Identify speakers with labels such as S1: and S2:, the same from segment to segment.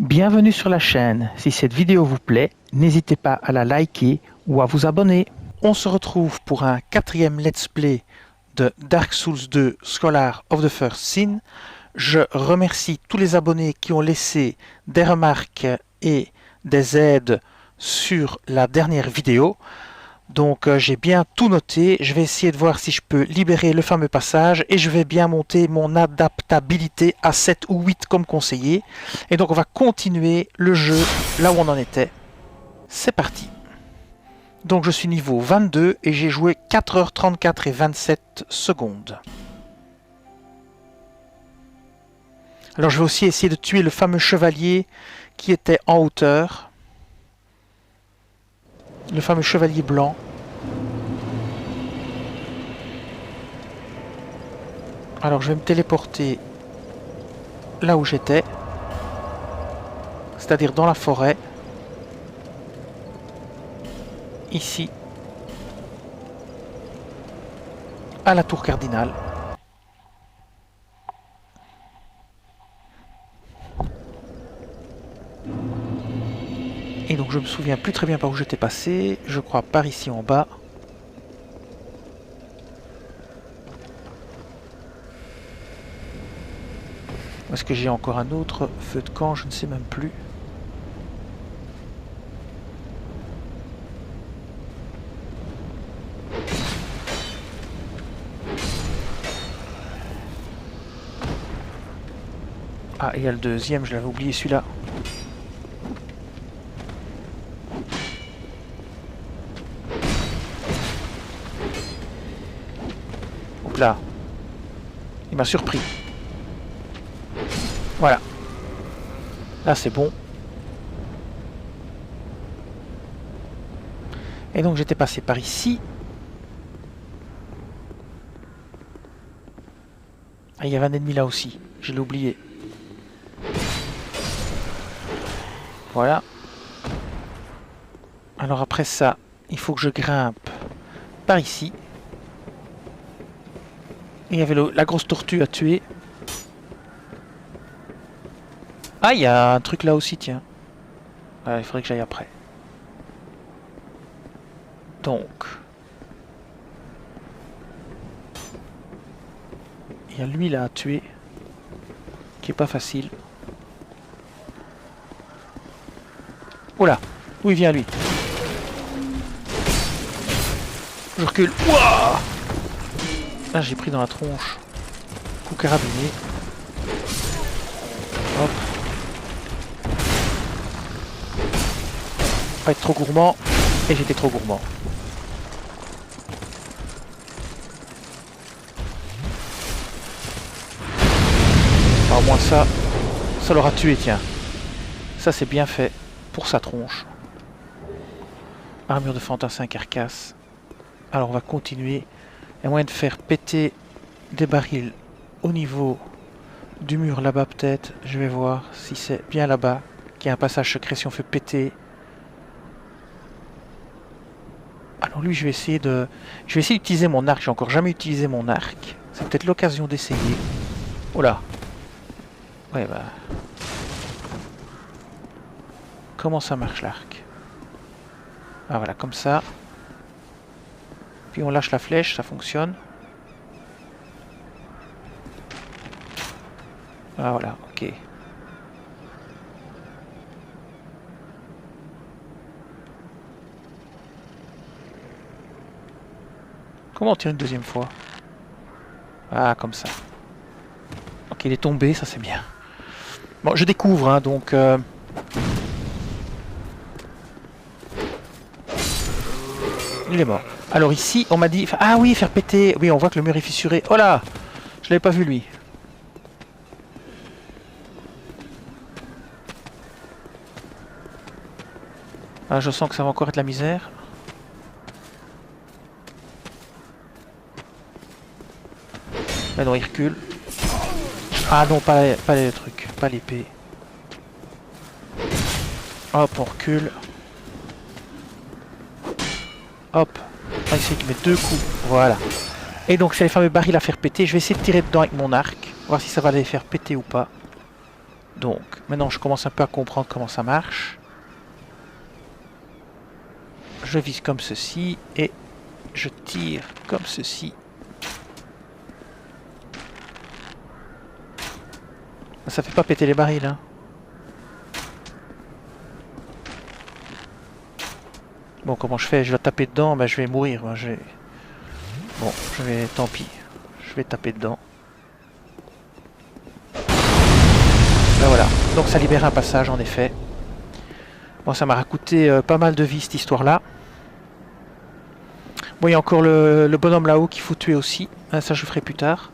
S1: Bienvenue sur la chaîne. Si cette vidéo vous plaît, n'hésitez pas à la liker ou à vous abonner. On se retrouve pour un quatrième let's play de Dark Souls 2 Scholar of the First Sin. Je remercie tous les abonnés qui ont laissé des remarques et des aides sur la dernière vidéo. Donc j'ai bien tout noté, je vais essayer de voir si je peux libérer le fameux passage et je vais bien monter mon adaptabilité à 7 ou 8 comme conseillé. Et donc on va continuer le jeu là où on en était. C'est parti. Donc je suis niveau 22 et j'ai joué 4h34 et 27 secondes. Alors je vais aussi essayer de tuer le fameux chevalier qui était en hauteur. Le fameux chevalier blanc. Alors je vais me téléporter là où j'étais. C'est-à-dire dans la forêt. Ici. À la tour cardinale. Et donc je me souviens plus très bien par où j'étais passé. Je crois par ici en bas. Est-ce que j'ai encore un autre feu de camp? Je ne sais même plus. Ah, et il y a le deuxième, je l'avais oublié celui-là. Hop là. Il m'a surpris. Voilà. Là c'est bon. Et donc j'étais passé par ici. Ah, il y avait un ennemi là aussi. Je l'ai oublié. Voilà. Alors après ça, il faut que je grimpe par ici. Et il y avait la grosse tortue à tuer. Ah, il y a un truc là aussi, tiens. Ah, il faudrait que j'aille après. Donc. Il y a lui là à tuer. Qui est pas facile. Oh là, où il vient lui? Je recule. Ouah! Là j'ai pris dans la tronche. Coup carabiné. Hop. Pas être trop gourmand. Et j'étais trop gourmand. Alors, au moins ça l'aura tué, tiens. Ça c'est bien fait. Pour sa tronche. Armure de fantassin carcasse. Alors on va continuer. Il y a moyen de faire péter des barils au niveau du mur là-bas peut-être. Je vais voir si c'est bien là-bas qu'il y a un passage secret si on fait péter. Alors lui je vais essayer d'utiliser mon arc. J'ai encore jamais utilisé mon arc. C'est peut-être l'occasion d'essayer. Oh là. Ouais bah. Comment ça marche l'arc? Ah voilà, comme ça. Puis on lâche la flèche, ça fonctionne. Ah voilà, ok. Comment on tire une deuxième fois? Ah, comme ça. Ok, il est tombé, ça c'est bien. Bon, je découvre, hein, donc... Il est mort. Alors ici, on m'a dit... Ah oui, faire péter... Oui, on voit que le mur est fissuré. Oh là! Je l'avais pas vu, lui. Ah, je sens que ça va encore être la misère. Ah non, il recule. Ah non, pas les trucs. Pas l'épée. Hop, on recule. Hop. Ah, ici, il met deux coups. Voilà. Et donc, c'est les fameux barils à faire péter. Je vais essayer de tirer dedans avec mon arc. Voir si ça va les faire péter ou pas. Donc, maintenant je commence un peu à comprendre comment ça marche. Je vise comme ceci et je tire comme ceci. Ça fait pas péter les barils, hein. Bon, comment je fais? Je vais taper dedans, ben, je vais mourir. Ben, bon, je vais... Tant pis. Je vais taper dedans. Ben voilà. Donc ça libère un passage, en effet. Bon, ça m'a coûté pas mal de vie, cette histoire-là. Bon, il y a encore le bonhomme là-haut qu'il faut tuer aussi. Ça, je ferai plus tard.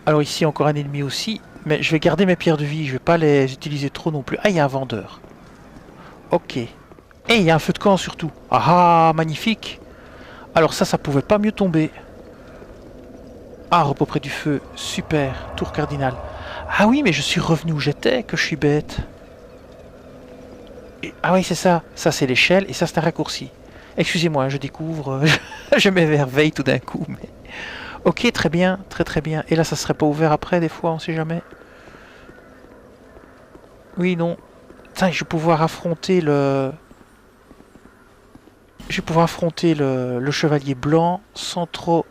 S1: Alors ici, encore un ennemi aussi. Mais je vais garder mes pierres de vie. Je vais pas les utiliser trop non plus. Ah, il y a un vendeur. Ok. Et il y a un feu de camp surtout. Ah ah, magnifique. Alors ça pouvait pas mieux tomber. Ah, repos près du feu. Super. Tour cardinal. Ah oui, mais je suis revenu où j'étais, que je suis bête. Ah oui, c'est ça. Ça, c'est l'échelle et ça, c'est un raccourci. Excusez-moi, je découvre. Je m'émerveille tout d'un coup. Mais... Ok, très bien. Très très bien. Et là, ça serait pas ouvert après, des fois, on sait jamais. Oui, non. Tiens, je vais pouvoir affronter le... Je vais pouvoir affronter le chevalier blanc sans trop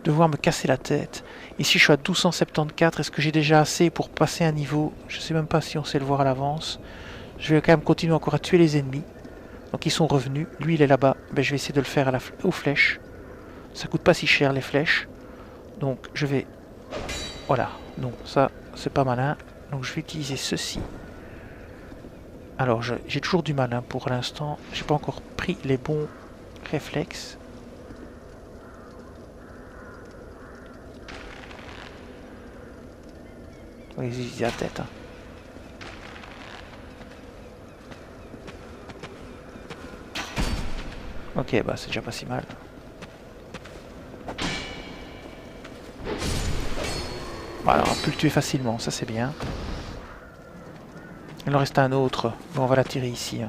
S1: devoir me casser la tête. Ici, je suis à 1274. Est-ce que j'ai déjà assez pour passer un niveau? Je sais même pas si on sait le voir à l'avance. Je vais quand même continuer encore à tuer les ennemis. Donc ils sont revenus. Lui, il est là-bas. Ben, je vais essayer de le faire aux flèches. Ça coûte pas si cher, les flèches. Donc, je vais... Voilà. Donc, ça, c'est pas malin. Donc, je vais utiliser ceci. Alors, j'ai toujours du mal, hein, pour l'instant. J'ai pas encore pris les bons réflexes. Oui, ils y a la tête. Hein. Ok, bah c'est déjà pas si mal. Voilà, on peut le tuer facilement, ça c'est bien. Il en reste un autre. Bon, on va l'attirer ici. Hein.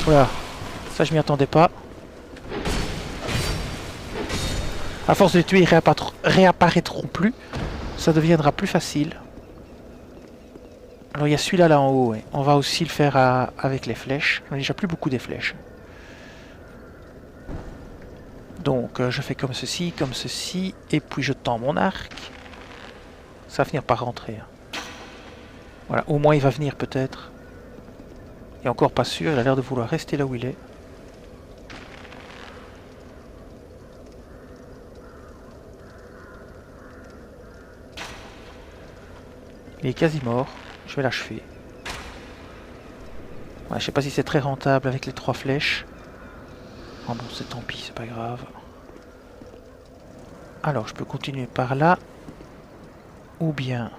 S1: Voilà, ça je m'y attendais pas. À force de les tuer, ils réapparaîtront plus. Ça deviendra plus facile. Alors il y a celui-là là en haut. Ouais. On va aussi le faire avec les flèches. On n'a déjà plus beaucoup des flèches. Donc je fais comme ceci, et puis je tends mon arc. Ça va finir par rentrer. Hein. Voilà, au moins il va venir peut-être. Il est encore pas sûr, il a l'air de vouloir rester là où il est. Il est quasi mort, je vais l'achever. Ouais, je sais pas si c'est très rentable avec les 3 flèches. Oh bon, c'est tant pis, c'est pas grave. Alors, je peux continuer par là. Ou bien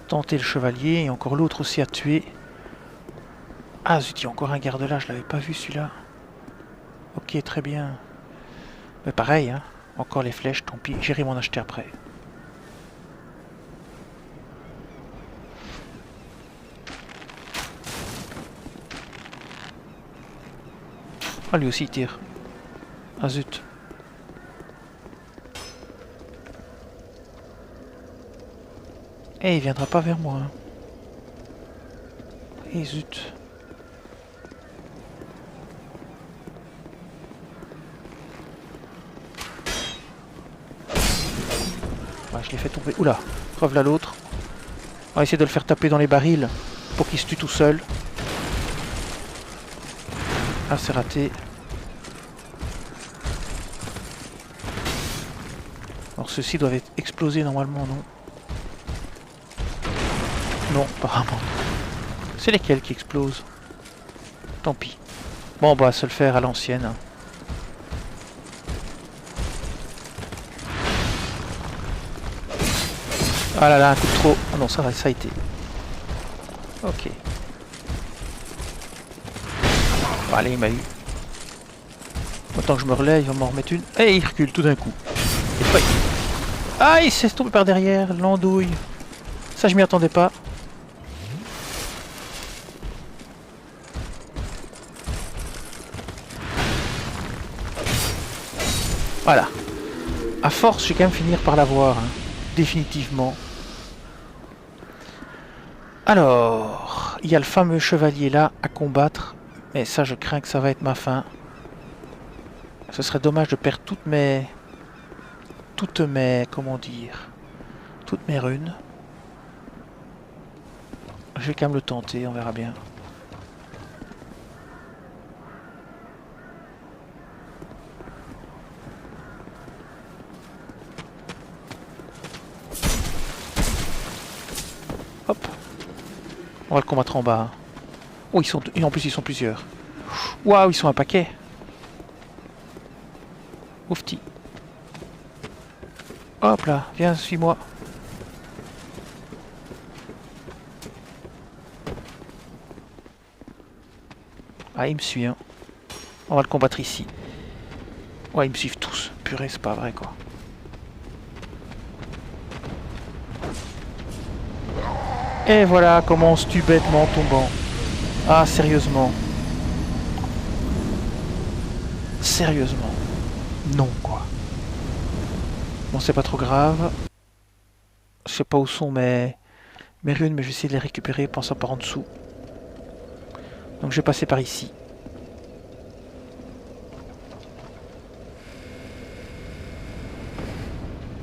S1: tenter le chevalier. Et encore l'autre aussi à tuer. Ah zut, il y a encore un garde là, je l'avais pas vu celui-là. Ok, très bien. Mais pareil, hein. Encore les flèches, tant pis, j'irai m'en acheter après. Ah, lui aussi il tire. Ah zut. Eh, il viendra pas vers moi. Eh zut. Ouais, je l'ai fait tomber. Oula, preuve là l'autre. On va essayer de le faire taper dans les barils pour qu'il se tue tout seul. Ah, c'est raté. Alors ceux-ci doivent être explosés normalement, non? Non, apparemment. C'est lesquels qui explosent? Tant pis. Bon, on va se le faire à l'ancienne. Hein. Ah là là, un coup de trop. Ah non, ça a été. Ok. Bon, allez, il m'a eu. Autant que je me relève, il va m'en remettre une. Et il recule tout d'un coup. Ah, il s'est tombé par derrière, l'andouille. Ça, je m'y attendais pas. Voilà. À force, je vais quand même finir par l'avoir. Hein. définitivement. Alors, il y a le fameux chevalier là à combattre, mais ça je crains que ça va être ma fin. Ce serait dommage de perdre toutes mes, comment dire, toutes mes runes. Je vais quand même le tenter, on verra bien. Hop. On va le combattre en bas. Oh, et en plus ils sont plusieurs. Waouh, ils sont un paquet. Oufti. Hop là, viens, suis-moi. Ah, il me suit, hein. On va le combattre ici. Ouais, ils me suivent tous. Purée, c'est pas vrai, quoi. Et voilà, comment on se tue bêtement en tombant. Ah, sérieusement. Sérieusement. Non, quoi. Bon, c'est pas trop grave. Je sais pas où sont mes runes, mais je vais essayer de les récupérer, pensant par en dessous. Donc je vais passer par ici.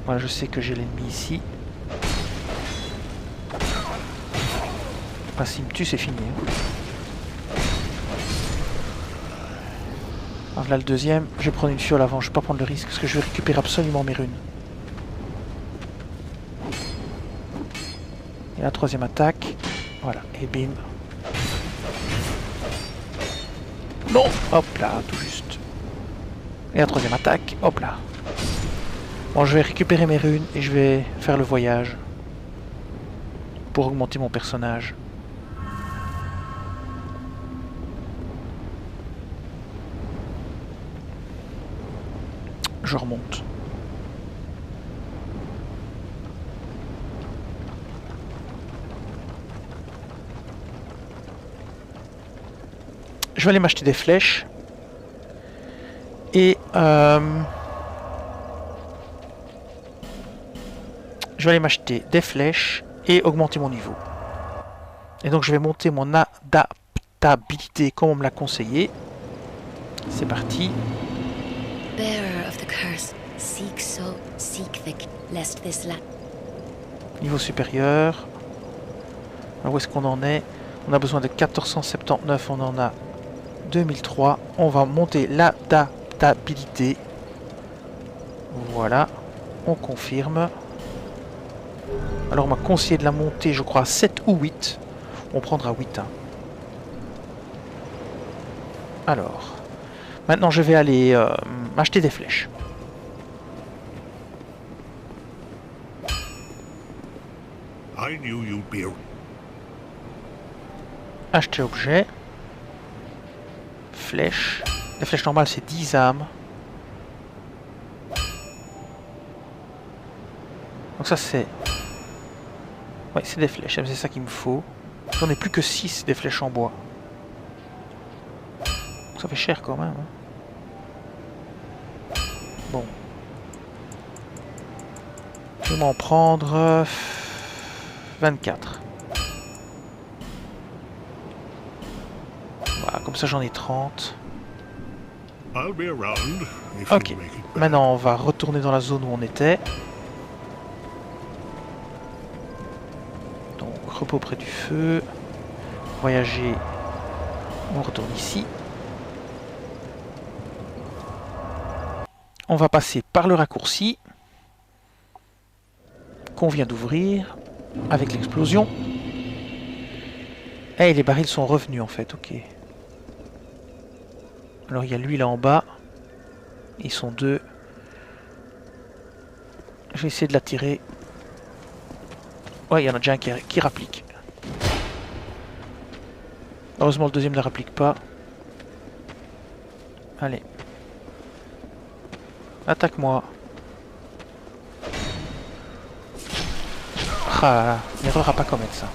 S1: Voilà, je sais que j'ai l'ennemi ici. Enfin, s'il me tue, c'est fini. Alors là, le deuxième, je vais prendre une fiole avant, je vais pas prendre le risque, parce que je vais récupérer absolument mes runes. Et la troisième attaque. Voilà, et bim. Non. Hop là, tout juste. Et la troisième attaque, hop là. Bon, je vais récupérer mes runes et je vais faire le voyage. Pour augmenter mon personnage. Je remonte. Je vais aller m'acheter des flèches. Et je vais aller m'acheter des flèches et augmenter mon niveau. Et donc je vais monter mon adaptabilité comme on me l'a conseillé. C'est parti. Niveau supérieur. Alors où est-ce qu'on en est? On a besoin de 1479, on en a 2003. On va monter l'adaptabilité. Voilà. On confirme. Alors on m'a conseillé de la monter, je crois, à 7 ou 8. On prendra 8. Hein. Alors. Maintenant je vais aller m'acheter des flèches. Acheter objet. Flèches. Les flèches normales c'est 10 âmes. Donc ça c'est... Ouais, c'est des flèches, c'est ça qu'il me faut. J'en ai plus que 6 des flèches en bois. Ça fait cher quand même. Hein. Bon. Je vais m'en prendre 24. Voilà, comme ça j'en ai 30. Ok, maintenant on va retourner dans la zone où on était. Donc repos près du feu. Voyager. On retourne ici. On va passer par le raccourci qu'on vient d'ouvrir avec l'explosion. Et les barils sont revenus en fait, ok. Alors il y a lui là en bas. Ils sont deux. Je vais essayer de l'attirer. Ouais, il y en a déjà un qui rapplique. Heureusement le deuxième ne rapplique pas. Allez. Attaque-moi. Ah là là, l'erreur à pas commettre ça.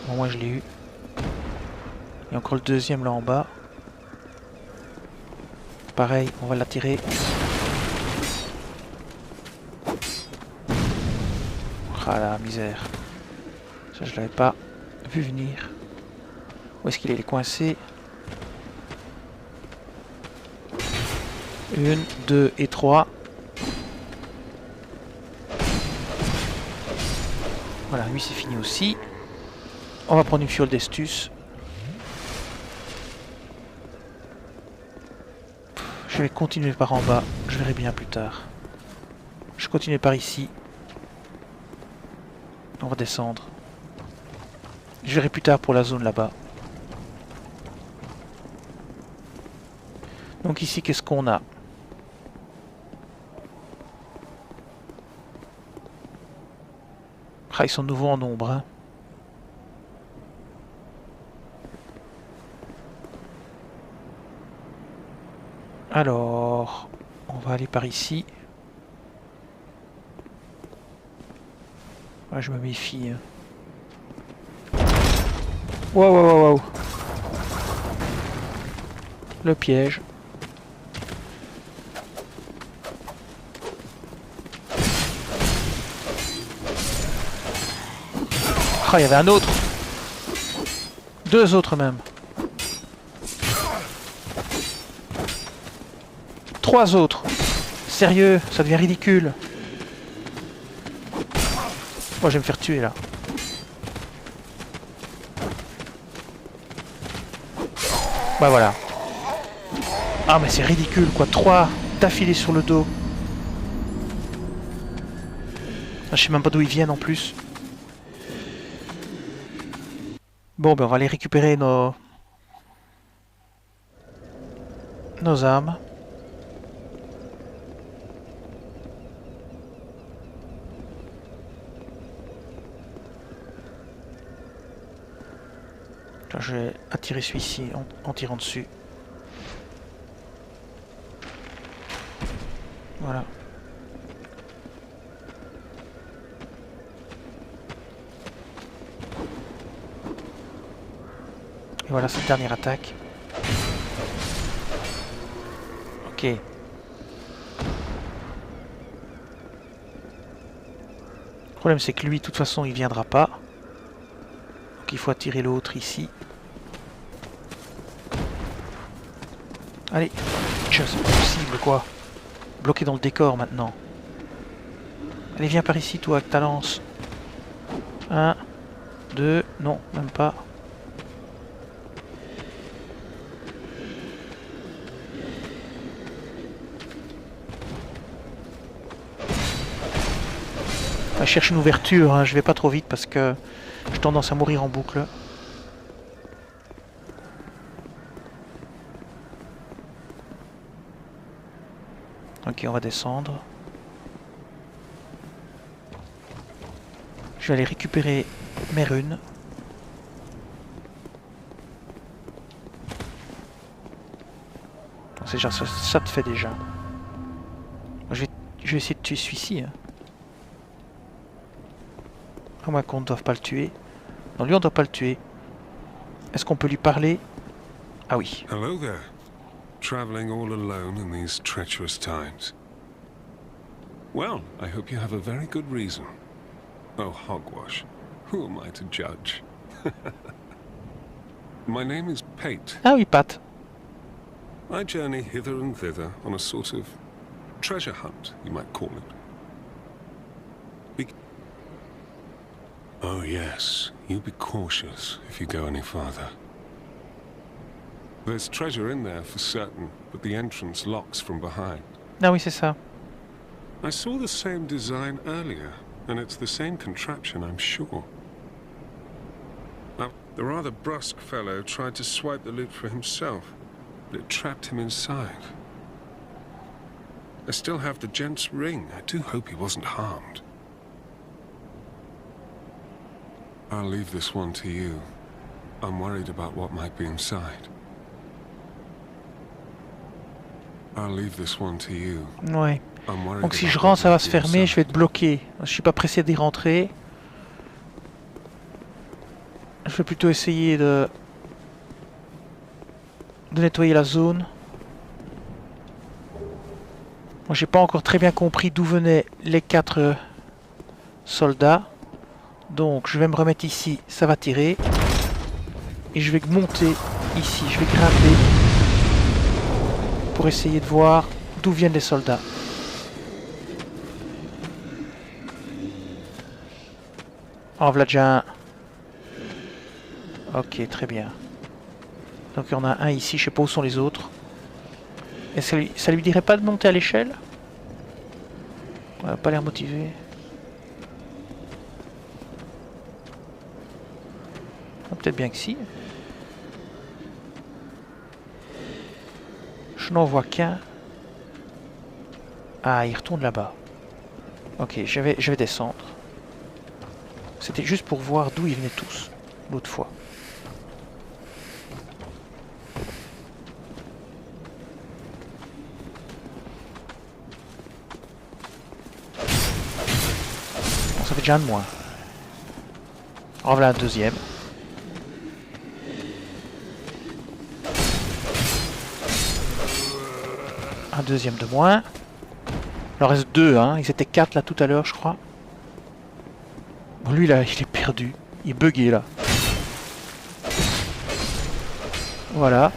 S1: Bon, moi je l'ai eu. Il y a encore le deuxième là en bas. Pareil, on va l'attirer. Ah la misère. Ça je l'avais pas vu venir. Où est-ce qu'il est? Il est coincé. 1, 2 et 3. Voilà, lui c'est fini aussi. On va prendre une fiole d'estus. Je vais continuer par en bas. Je verrai bien plus tard. Je continue par ici. On va descendre. Je verrai plus tard pour la zone là-bas. Donc ici, qu'est-ce qu'on a? Ah, ils sont de nouveau en nombre. Hein. Alors, on va aller par ici. Ouais, je me méfie. Wow, wow, wow, wow. Le piège. Ah, il y avait un autre. 2 autres même. 3 autres. Sérieux, ça devient ridicule. Moi, je vais me faire tuer là. Bah voilà. Ah mais c'est ridicule quoi. 3 d'affilée sur le dos. Ah, je sais même pas d'où ils viennent en plus. Bon ben on va aller récupérer nos armes. Là, je vais attirer celui-ci en tirant dessus. Voilà. Et voilà cette dernière attaque. Ok. Le problème c'est que lui, de toute façon, il viendra pas. Donc il faut attirer l'autre ici. Allez. Tiens, c'est pas possible quoi. Bloqué dans le décor maintenant. Allez, viens par ici toi avec ta lance. 1, 2, non, même pas. Je cherche une ouverture, hein. Je vais pas trop vite parce que j'ai tendance à mourir en boucle. Ok, on va descendre. Je vais aller récupérer mes runes. C'est déjà ça te fait déjà. Je vais essayer de tuer celui-ci. Hein. À moins qu'on ne doive pas le tuer. Non, lui on ne doit pas le tuer. Est-ce qu'on peut lui parler? Ah oui.
S2: Hello there. Traveling all alone in these treacherous times. Well, I hope you have a very good reason. Oh, hogwash. Who am I to judge? My name is Pate.
S1: Ah oui, Pat.
S2: I journey hither and thither on a sort of treasure hunt, you might call it. Oh yes, you be cautious if you go any farther. There's treasure in there for certain, but the entrance locks from behind.
S1: Ah oui, c'est ça.
S2: I saw the same design earlier, and it's the same contraption, I'm sure. Now, the rather brusque fellow tried to swipe the loot for himself, but it trapped him inside. I still have the gent's ring. I do hope he wasn't harmed. I'll leave this one to you. I'm worried about what might be inside. I'll leave this one to you.
S1: Ouais. Donc si je rentre, ça va se fermer, je vais être bloqué. Je suis pas pressé d'y rentrer. Je vais plutôt essayer de nettoyer la zone. Moi, j'ai pas encore très bien compris d'où venaient les 4 soldats. Donc je vais me remettre ici, ça va tirer. Et je vais monter ici, je vais grimper pour essayer de voir d'où viennent les soldats. En voilà déjà un. Ok, très bien. Donc il y en a un ici, je sais pas où sont les autres. Est-ce que ça lui dirait pas de monter à l'échelle? Ouais, pas l'air motivé. Ah, peut-être bien que si. Je n'en vois qu'un. Ah, il retourne là-bas. Ok, je vais descendre. C'était juste pour voir d'où ils venaient tous, l'autre fois. Bon, ça fait déjà un de moins. En voilà un deuxième. Un deuxième de moins. Il en reste deux, hein. Ils étaient quatre là tout à l'heure, je crois. Bon, lui là, il est perdu. Il est bugué là. Voilà.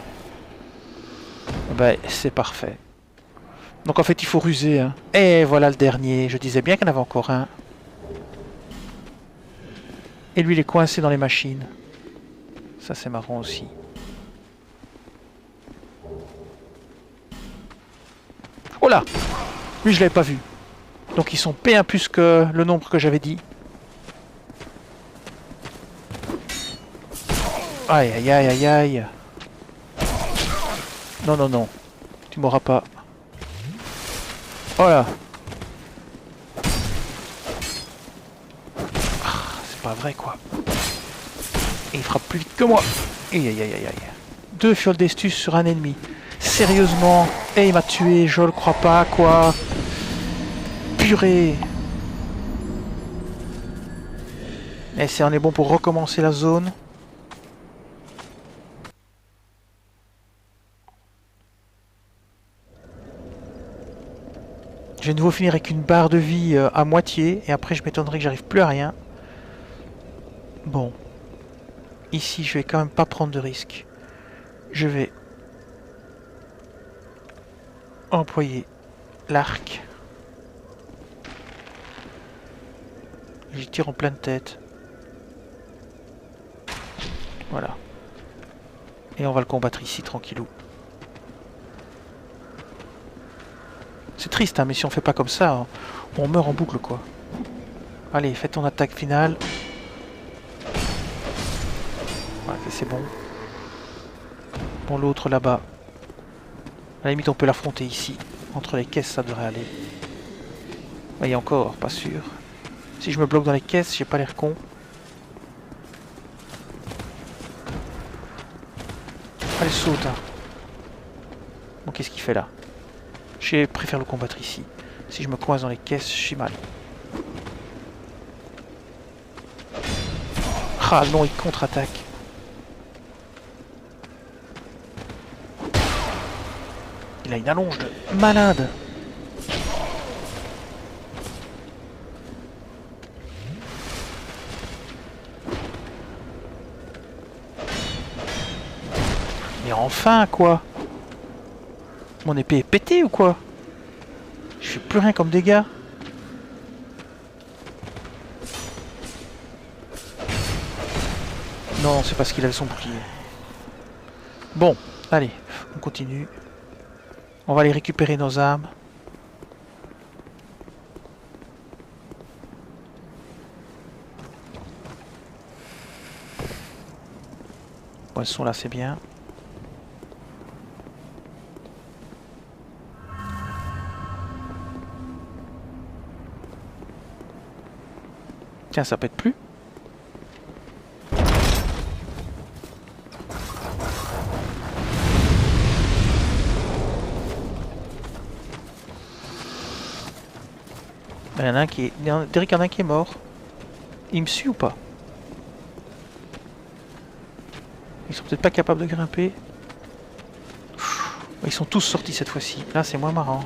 S1: Ben, c'est parfait. Donc en fait, il faut ruser. Hein. Et voilà le dernier. Je disais bien qu'il y en avait encore un. Et lui, il est coincé dans les machines. Ça, c'est marrant aussi. Oh là! Lui, je l'avais pas vu. Donc ils sont P1 plus que le nombre que j'avais dit. Aïe, aïe, aïe, aïe, aïe. Non, non, non. Tu m'auras pas. Oh là! Ah, c'est pas vrai, quoi. Et il frappe plus vite que moi. Aïe, aïe, aïe, aïe, aïe. 2 fioles d'estus sur un ennemi. Sérieusement? Et il m'a tué, je le crois pas, quoi. Purée. Et c'est on est bon pour recommencer la zone. Je vais de nouveau finir avec une barre de vie à moitié. Et après je m'étonnerai que j'arrive plus à rien. Bon. Ici je vais quand même pas prendre de risques. Je vais employer l'arc. J'y tire en pleine tête. Voilà. Et on va le combattre ici tranquillou. C'est triste, hein, mais si on fait pas comme ça, hein, on meurt en boucle, quoi. Allez, fais ton attaque finale. Voilà, c'est bon. Bon, l'autre là-bas. À la limite, on peut l'affronter ici. Entre les caisses, ça devrait aller. Et encore, pas sûr. Si je me bloque dans les caisses, j'ai pas l'air con. Allez, saute. Hein. Bon, qu'est-ce qu'il fait là? Je préfère le combattre ici. Si je me coince dans les caisses, je suis mal. Ah non, il contre-attaque. Il a une allonge de malade. Mais enfin, quoi? Mon épée est pétée ou quoi? Je fais plus rien comme dégâts. Non, c'est parce qu'il avait son bouclier. Bon, allez, on continue. On va aller récupérer nos armes. Bon, elles sont là, c'est bien. Tiens, ça pète plus. Il y en a un qui est... On dirait qu'il y en a un qui est mort. Il me suit ou pas? Ils sont peut-être pas capables de grimper. Ils sont tous sortis cette fois-ci. Là, c'est moins marrant.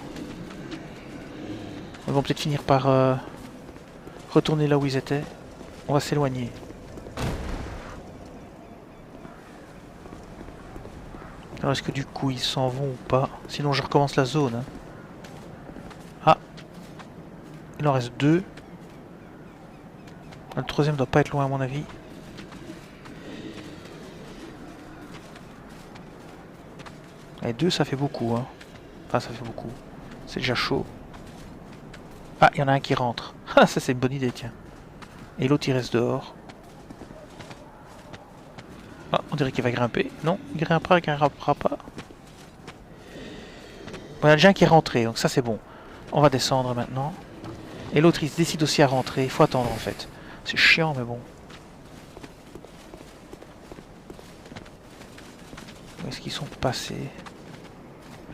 S1: Ils vont peut-être finir par retourner là où ils étaient. On va s'éloigner. Alors est-ce que du coup ils s'en vont ou pas? Sinon je recommence la zone. Hein. Ah. Il en reste 2. Le troisième doit pas être loin à mon avis. Et 2 ça fait beaucoup. Hein. Enfin ça fait beaucoup. C'est déjà chaud. Ah, il y en a un qui rentre. Ah, ça c'est une bonne idée, tiens. Et l'autre il reste dehors. Ah, on dirait qu'il va grimper. Non, il grimpera pas. Voilà, déjà un qui est rentré, donc ça c'est bon. On va descendre maintenant. Et l'autre il se décide aussi à rentrer. Il faut attendre en fait. C'est chiant, mais bon. Où est-ce qu'ils sont passés?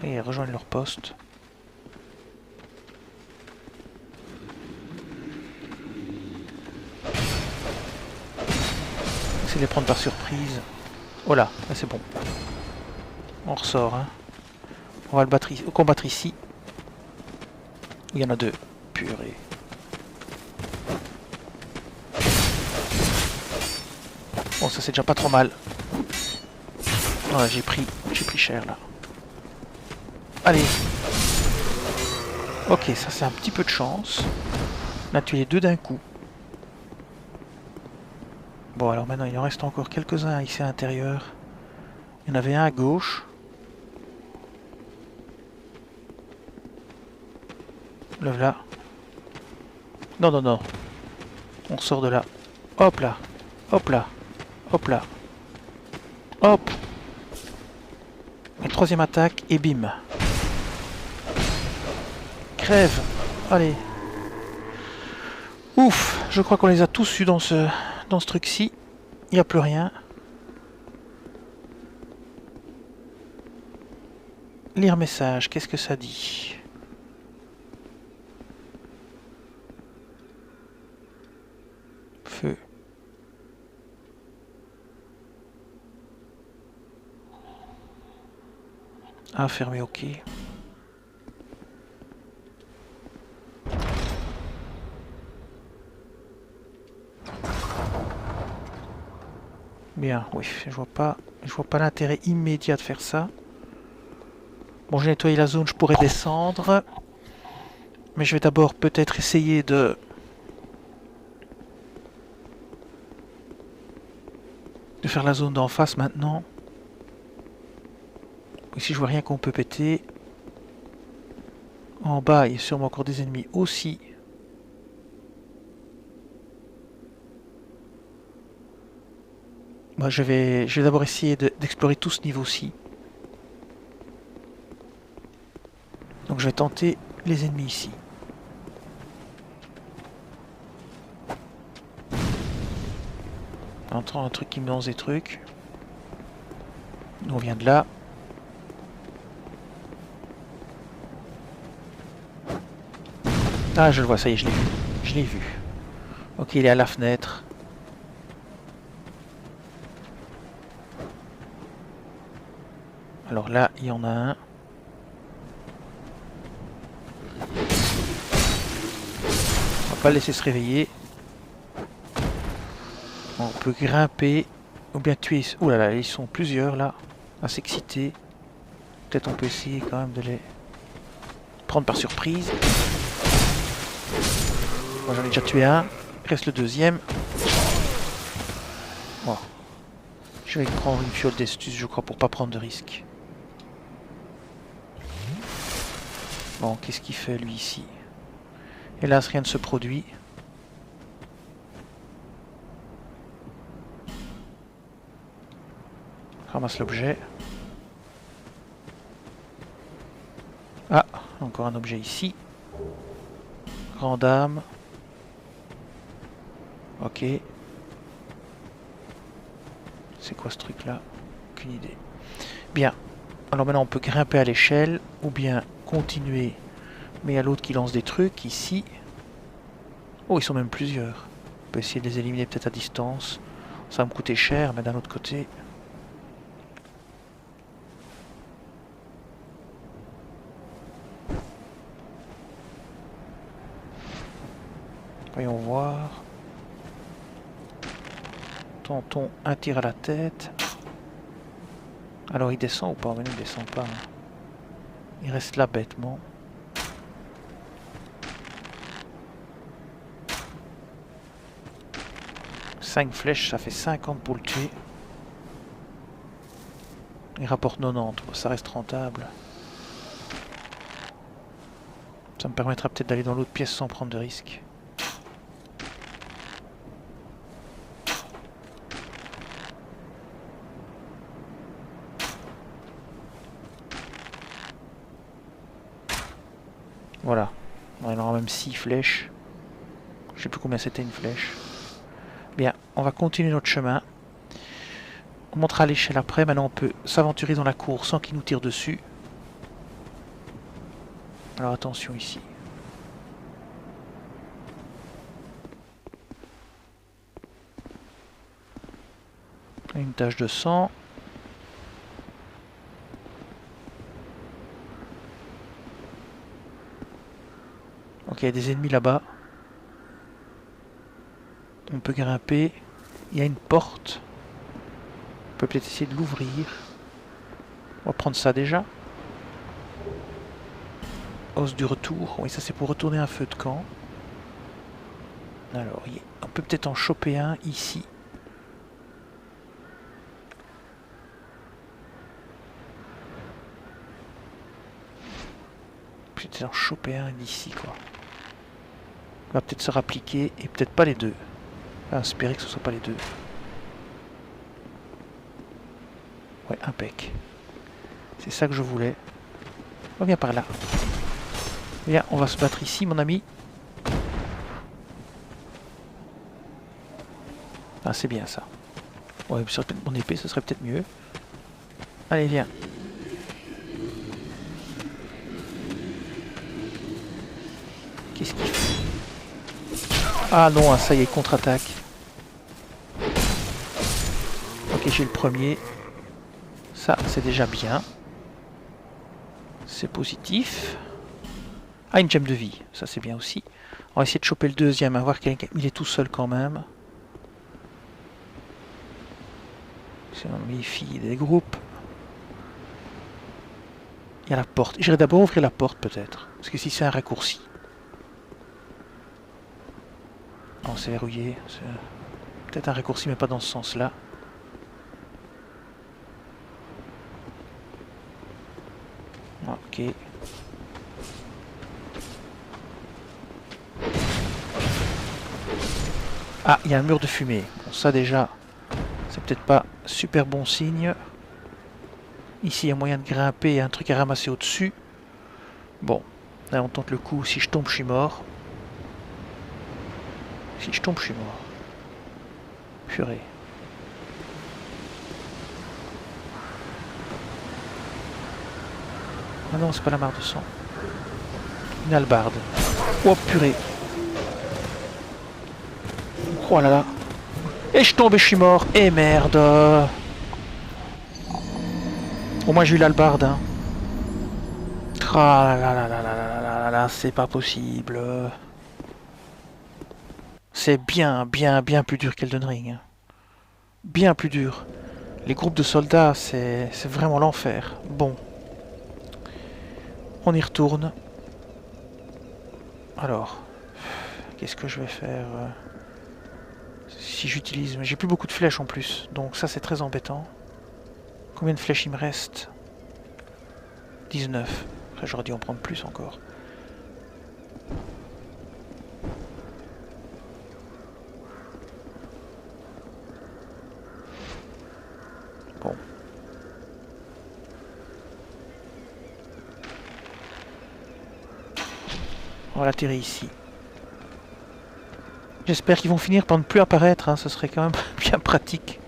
S1: Et ils rejoignent leur poste. C'est de les prendre par surprise. Oh là c'est bon. On ressort, hein. On va le combattre ici. Il y en a 2. Purée. Bon, ça c'est déjà pas trop mal. Ouais, j'ai pris cher là. Allez. Ok, ça c'est un petit peu de chance. On a tué les 2 d'un coup. Bon, alors maintenant il en reste encore quelques-uns ici à l'intérieur. Il y en avait un à gauche. Le voilà. Non, non, non. On sort de là. Hop là. Hop là. Hop là. Hop. Et troisième attaque et bim. Crève. Allez. Ouf. Je crois qu'on les a tous eus dans ce truc-ci. Il n'y a plus rien. Lire message. Qu'est-ce que ça dit? Feu. Ah, fermé, ok. Bien, oui, je vois pas l'intérêt immédiat de faire ça. Bon, j'ai nettoyé la zone, je pourrais descendre. Mais je vais d'abord peut-être essayer de faire la zone d'en face maintenant. Ici, je vois rien qu'on peut péter. En bas, il y a sûrement encore des ennemis aussi. Moi, je vais d'abord essayer d'explorer tout ce niveau-ci. Donc, je vais tenter les ennemis ici. On entend un truc qui me lance des trucs. Nous, on vient de là. Ah, je le vois, ça y est, je l'ai vu. Je l'ai vu. Ok, il est à la fenêtre. Alors là, il y en a un. On va pas le laisser se réveiller. On peut grimper. Ou bien tuer. Ouh là là, ils sont plusieurs là. À s'exciter. Peut-être on peut essayer quand même de les prendre par surprise. Moi j'en ai déjà tué un. Il reste le deuxième. Bon. Je vais prendre une fiole d'estus, je crois, pour pas prendre de risques. Bon, qu'est-ce qu'il fait lui ici? Hélas, rien ne se produit. Ramasse l'objet. Ah, encore un objet ici. Grande dame. Ok. C'est quoi ce truc là? Aucune idée. Bien. Alors maintenant on peut grimper à l'échelle ou bien continuer. Mais il y a l'autre qui lance des trucs ici. Oh, ils sont même plusieurs. On peut essayer de les éliminer peut-être à distance. Ça va me coûter cher, mais d'un autre côté... Voyons voir. Tentons un tir à la tête. Alors il descend ou pas? Mais non, il descend pas. Hein. Il reste là bêtement. Cinq flèches, ça fait 50 pour le tuer. Il rapporte 90, bon, ça reste rentable. Ça me permettra peut-être d'aller dans l'autre pièce sans prendre de risque. Voilà. Il aura même 6 flèches. Je sais plus combien c'était une flèche. Bien, on va continuer notre chemin. On montera à l'échelle après. Maintenant, on peut s'aventurer dans la cour sans qu'il nous tire dessus. Alors attention ici. Une tache de sang. Ok, il y a des ennemis là-bas. On peut grimper. Il y a une porte. On peut peut-être essayer de l'ouvrir. On va prendre ça déjà. Os du retour. Oui, ça c'est pour retourner un feu de camp. Alors, on peut peut-être en choper un ici. Peut-être en choper un d'ici, quoi. On va peut-être se rappliquer et peut-être pas les deux. Enfin, espérer que ce soit pas les deux. Ouais, impec. C'est ça que je voulais. On vient par là. Viens, on va se battre ici, mon ami. Ah, c'est bien ça. Ouais, ça serait peut-être mon épée, ce serait peut-être mieux. Allez, viens. Qu'est-ce qu'il fait? Ah non, ça y est, contre-attaque. Ok, j'ai le premier. Ça, c'est déjà bien. C'est positif. Ah, une gemme de vie. Ça, c'est bien aussi. On va essayer de choper le deuxième, à voir qu'il est tout seul quand même. Si on méfie des groupes. Il y a la porte. J'irai d'abord ouvrir la porte, peut-être. Parce que si c'est un raccourci. Non, c'est verrouillé. C'est peut-être un raccourci, mais pas dans ce sens-là. Ok. Ah, il y a un mur de fumée. Bon, ça déjà, c'est peut-être pas super bon signe. Ici, il y a moyen de grimper et un truc à ramasser au-dessus. Bon, là on tente le coup. Si je tombe, je suis mort. Si je tombe, je suis mort. Purée. Ah non, c'est pas la mare de sang. Une hallebarde. Oh purée. Oh là là. Et je tombe et je suis mort. Et merde. Au moins j'ai eu l'hallebarde. Hein. Ah là là là là là là là là, c'est pas possible. C'est bien plus dur qu'Elden Ring. Hein. Bien plus dur. Les groupes de soldats, c'est vraiment l'enfer. Bon. On y retourne. Alors. Qu'est-ce que je vais faire si j'utilise... Mais j'ai plus beaucoup de flèches en plus. Donc ça, c'est très embêtant. Combien de flèches il me reste? 19. Après, j'aurais dû en prendre plus encore. Bon. On va l'atterrir ici. J'espère qu'ils vont finir par ne plus apparaître, hein. Ce serait quand même bien pratique.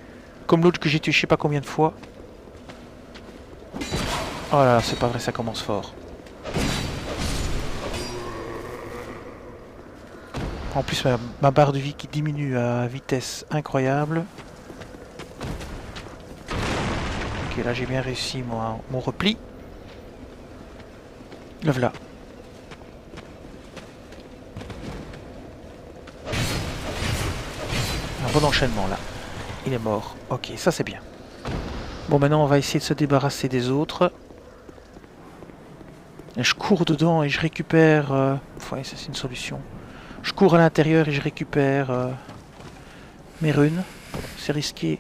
S1: Comme l'autre que j'ai tué je sais pas combien de fois. Oh là là, c'est pas vrai, ça commence fort. En plus, ma barre de vie qui diminue à vitesse incroyable. Ok, là j'ai bien réussi mon repli. Le voilà. Un bon enchaînement là. il est mort. Ok, ça c'est bien. Bon, maintenant on va essayer de se débarrasser des autres. Et je cours dedans et je récupère... Ouais, ça c'est une solution. Je cours à l'intérieur et je récupère mes runes. C'est risqué.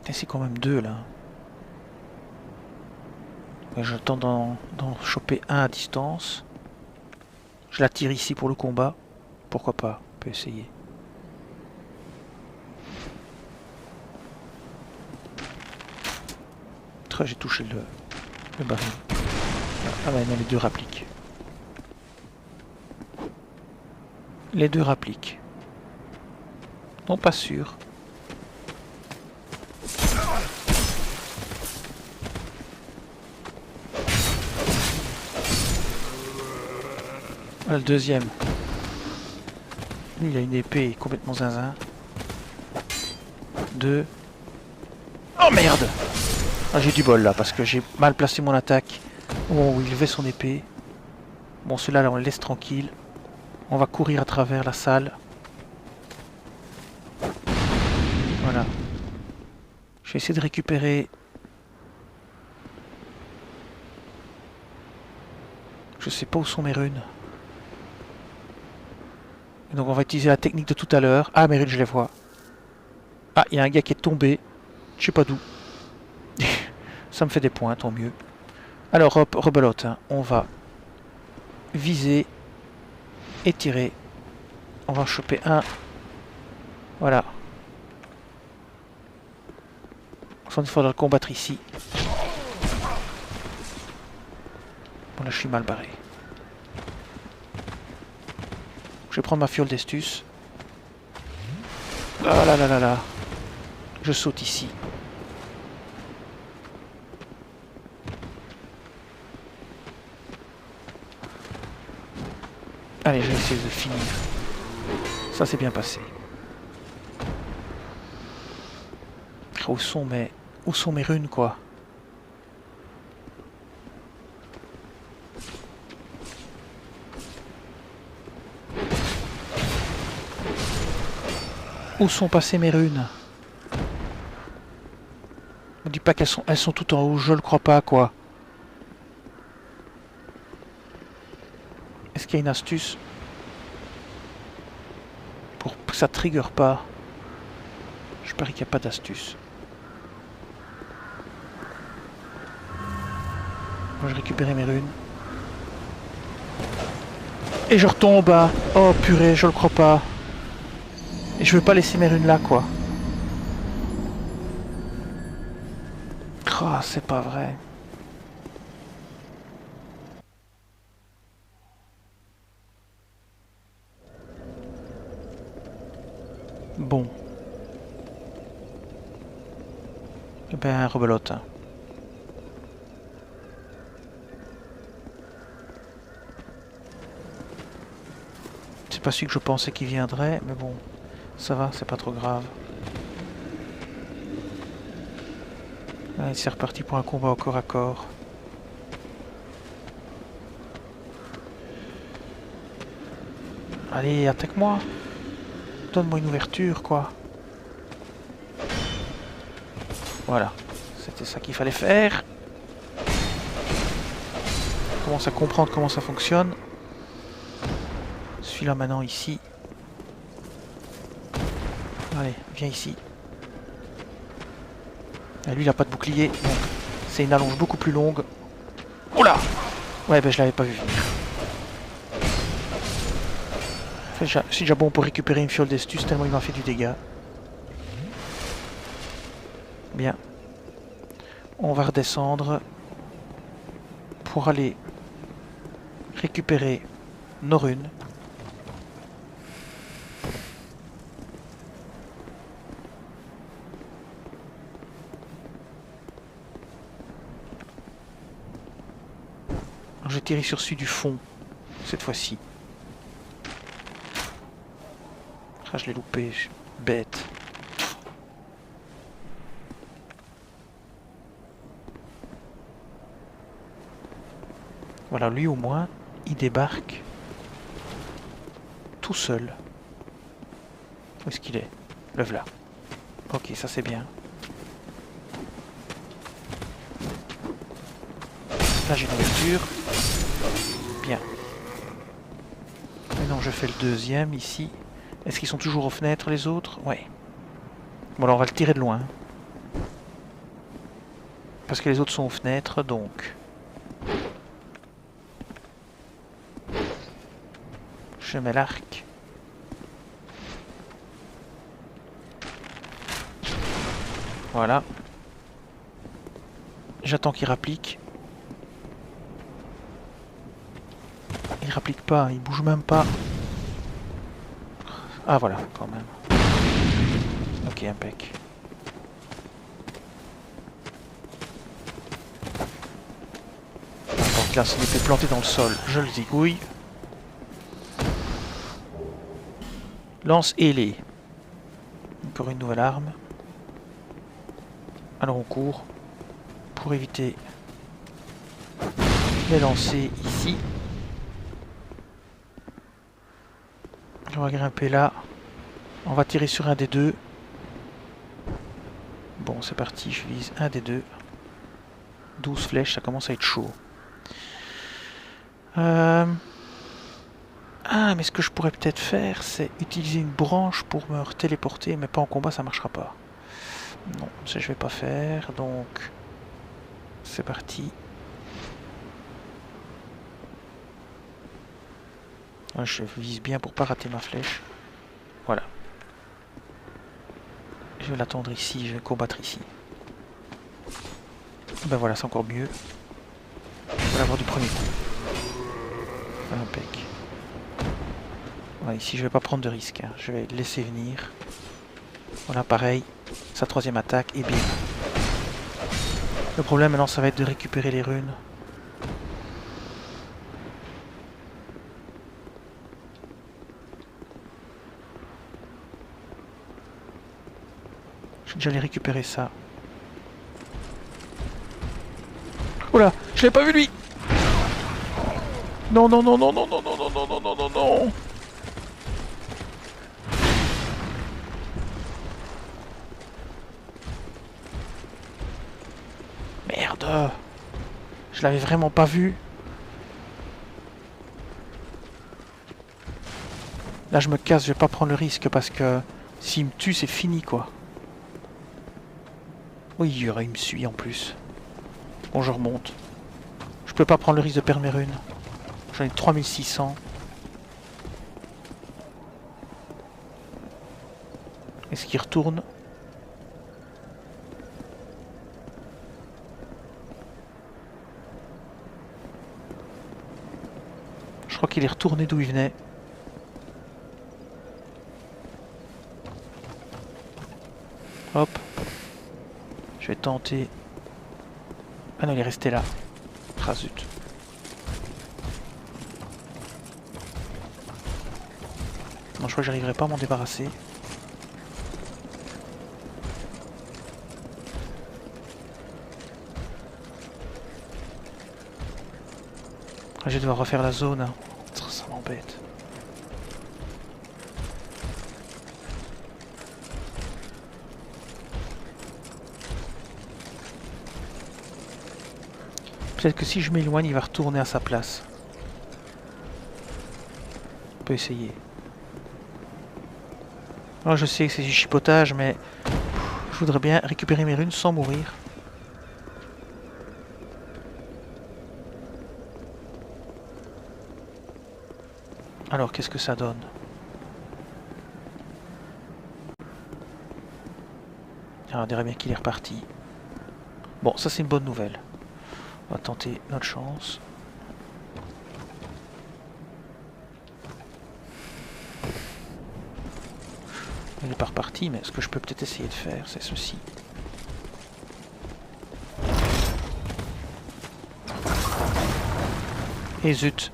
S1: Et c'est quand même deux là. Ouais, j'attends d'en choper un à distance. Je la tire ici pour le combat. Pourquoi pas, on peut essayer. J'ai touché le baril. Ah ouais, non, les deux rappliquent. Les deux rappliquent. Non, pas sûr. Voilà le deuxième. Lui, il a une épée complètement zinzin. Deux. Oh merde! Ah, j'ai du bol là, parce que j'ai mal placé mon attaque au moment où il levait son épée. Bon, celui-là, là, on le laisse tranquille. On va courir à travers la salle. Voilà. Je vais essayer de récupérer... Je sais pas où sont mes runes. Et donc on va utiliser la technique de tout à l'heure. Ah, mes runes, je les vois. Ah, il y a un gars qui est tombé. Je sais pas d'où. Ça me fait des points, tant mieux. Alors, hop, rebelote. Hein. On va viser et tirer. On va en choper un. Voilà. Il faudra le combattre ici. Bon, là, je suis mal barré. Je vais prendre ma fiole d'estus. Ah là là là là. Je saute ici. Allez, je vais essayer de finir. Ça s'est bien passé. Où sont mes runes, quoi? Où sont passées mes runes? Ne dis pas elles sont toutes en haut, je le crois pas, quoi. Est-ce qu'il y a une astuce pour que ça trigger pas? Je parie qu'il n'y a pas d'astuce. Moi, je récupérais mes runes. Et je retombe à... Oh purée, je le crois pas. Et je veux pas laisser mes runes là, quoi. Ah, c'est pas vrai. Bon. Eh ben, rebelote. C'est pas celui que je pensais qu'il viendrait, mais bon. Ça va, c'est pas trop grave. Allez, c'est reparti pour un combat au corps à corps. Allez, attaque-moi. Donne-moi une ouverture, quoi. Voilà. C'était ça qu'il fallait faire. Je commence à comprendre comment ça fonctionne. Celui-là maintenant ici. Allez, viens ici. Et lui, il n'a pas de bouclier, donc c'est une allonge beaucoup plus longue. Oula! Ouais, ben je l'avais pas vu venir. C'est déjà bon pour récupérer une fiole d'estus, tellement il m'a fait du dégât. Bien. On va redescendre pour aller récupérer nos runes. Je vais tirer sur celui du fond, cette fois-ci. Ah, je l'ai loupé, je suis bête. Voilà, lui au moins, il débarque tout seul. Où est-ce qu'il est? Le voilà. Ok, ça c'est bien. Là j'ai une ouverture. Bien. Maintenant je fais le deuxième ici. Est-ce qu'ils sont toujours aux fenêtres les autres? Ouais. Bon alors on va le tirer de loin. Parce que les autres sont aux fenêtres, donc... Je mets l'arc. Voilà. J'attends qu'il rapplique. Il rapplique pas, il bouge même pas. Ah voilà, quand même. Ok, impec. Donc là, s'il était planté dans le sol, je le zigouille. Lance ailée. Encore une nouvelle arme. Alors on court pour éviter les lancer ici. On va grimper là. On va tirer sur un des deux. Bon, c'est parti, je vise un des deux. 12 flèches, ça commence à être chaud. Ah, mais ce que je pourrais peut-être faire, c'est utiliser une branche pour me téléporter, mais pas en combat, ça marchera pas. Non, ça je vais pas faire, donc... C'est parti. Je vise bien pour pas rater ma flèche. Voilà. Je vais l'attendre ici, je vais combattre ici. Ben voilà, c'est encore mieux. Je vais l'avoir du premier coup. Impec. Voilà, ici je vais pas prendre de risque, hein. Je vais le laisser venir. Voilà, pareil. Sa troisième attaque, et bim. Le problème maintenant, ça va être de récupérer les runes. Je vais déjà aller récupérer ça. Oula, je l'ai pas vu lui. Non, non, non, non, non, non, non, non, non, non, non, non, non. Merde. Je l'avais vraiment pas vu. Là, je me casse, je vais pas prendre le risque parce que s'il me tue, c'est fini, quoi. Oui, il me suit en plus. Bon, je remonte. Je peux pas prendre le risque de perdre mes runes. J'en ai 3600. Est-ce qu'il retourne? Je crois qu'il est retourné d'où il venait. Hop. Je vais tenter... Ah non, il est resté là. Ah zut. Non, je crois que j'arriverai pas à m'en débarrasser. Je vais devoir refaire la zone. Ça m'embête. Peut-être que si je m'éloigne, il va retourner à sa place. On peut essayer. Alors je sais que c'est du chipotage, mais je voudrais bien récupérer mes runes sans mourir. Alors qu'est-ce que ça donne? Alors on dirait bien qu'il est reparti. Bon, ça c'est une bonne nouvelle. On va tenter notre chance. Il n'est pas reparti, mais ce que je peux peut-être essayer de faire, c'est ceci. Et zut,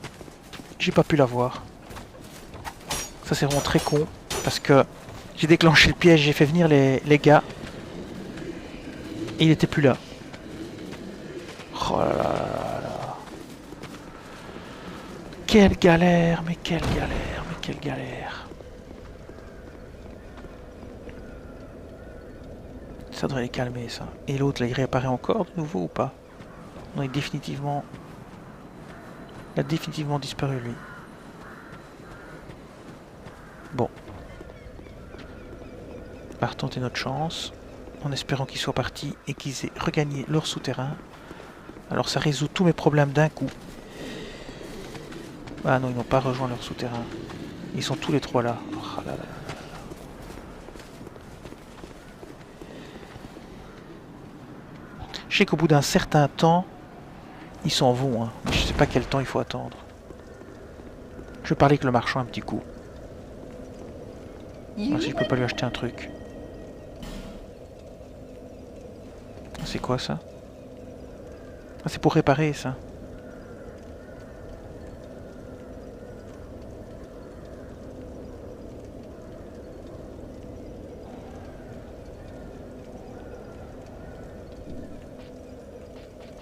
S1: j'ai pas pu l'avoir. Ça c'est vraiment très con, parce que j'ai déclenché le piège, j'ai fait venir les gars, et il était plus là. Oh là là là là. quelle galère, mais quelle galère, mais quelle galère. Ça devrait les calmer, ça. Et l'autre, là, il réapparaît encore de nouveau ou pas? Non, il a définitivement disparu, lui. Bon. On va retenter notre chance, en espérant qu'ils soient partis et qu'ils aient regagné leur souterrain. Alors ça résout tous mes problèmes d'un coup. Ah non, ils n'ont pas rejoint leur souterrain. Ils sont tous les trois là. Oh là là. Je sais qu'au bout d'un certain temps, ils s'en vont. Hein. Mais je sais pas quel temps il faut attendre. Je vais parler avec le marchand un petit coup. Voir si je peux pas lui acheter un truc. C'est quoi ça? Ah, c'est pour réparer ça.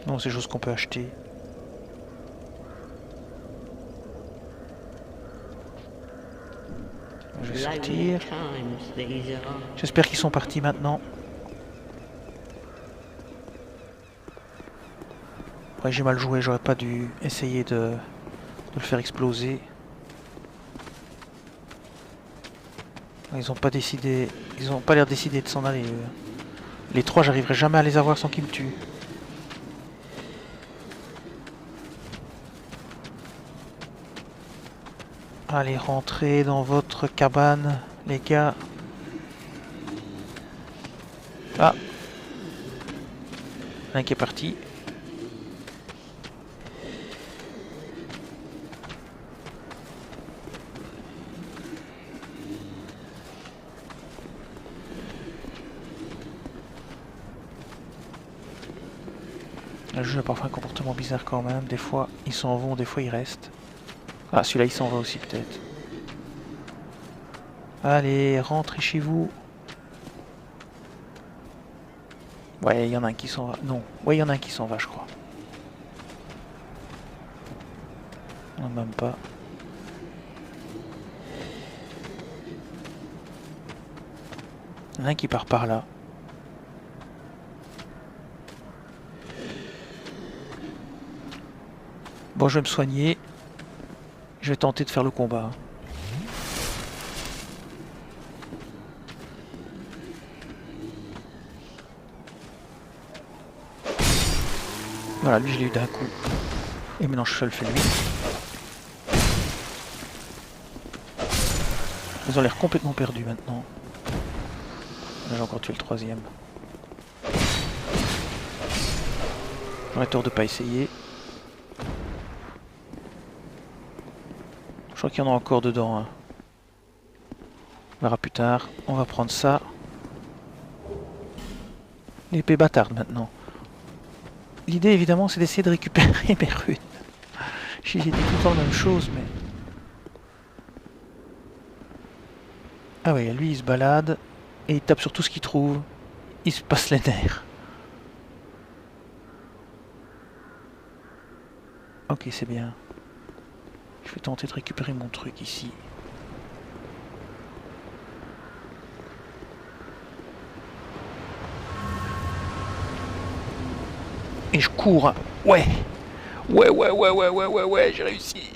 S1: Non, c'est des choses qu'on peut acheter. Je vais sortir. J'espère qu'ils sont partis maintenant. Ouais, j'ai mal joué, j'aurais pas dû essayer de le faire exploser. Ils ont pas décidé. Ils ont pas l'air décidé de s'en aller. Les trois, j'arriverai jamais à les avoir sans qu'ils me tuent. Allez, rentrez dans votre cabane, les gars. Ah, un qui est parti. Le jeu a parfois un comportement bizarre quand même. Des fois, ils s'en vont, des fois, ils restent. Ah, celui-là, il s'en va aussi, peut-être. Allez, rentrez chez vous. Ouais, il y en a un qui s'en va. Non, ouais, il y en a un qui s'en va, je crois. Non, même pas. Il y en a un qui part par là. Bon, je vais me soigner. Je vais tenter de faire le combat. Voilà, lui je l'ai eu d'un coup. Et maintenant je le fais lui. Ils ont l'air complètement perdus maintenant. Là j'ai encore tué le troisième. J'aurais tort de pas essayer. Je crois qu'il y en a encore dedans. Hein. On verra plus tard. On va prendre ça. L'épée bâtarde maintenant. L'idée évidemment c'est d'essayer de récupérer mes runes. J'ai dit tout le temps la même chose mais... Ah oui, lui il se balade et il tape sur tout ce qu'il trouve. Il se passe les nerfs. Ok, c'est bien. Je vais tenter de récupérer mon truc ici. Et je cours. Ouais. Ouais, j'ai réussi.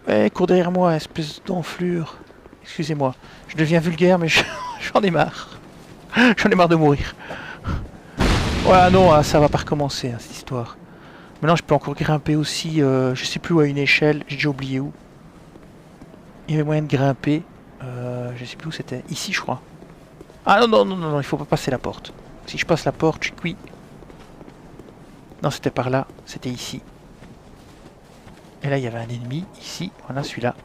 S1: Ouais, cours derrière moi, espèce d'enflure. Excusez-moi, je deviens vulgaire, mais j'en ai marre. J'en ai marre de mourir. Ouais, non, ça va pas recommencer, hein, cette histoire. Maintenant, je peux encore grimper aussi, je sais plus où, à une échelle, j'ai déjà oublié où. Il y avait moyen de grimper, je sais plus où c'était, ici je crois. Ah non, il faut pas passer la porte. Si je passe la porte, je suis cuit. Non, c'était par là, c'était ici. Et là, il y avait un ennemi, ici, voilà celui-là.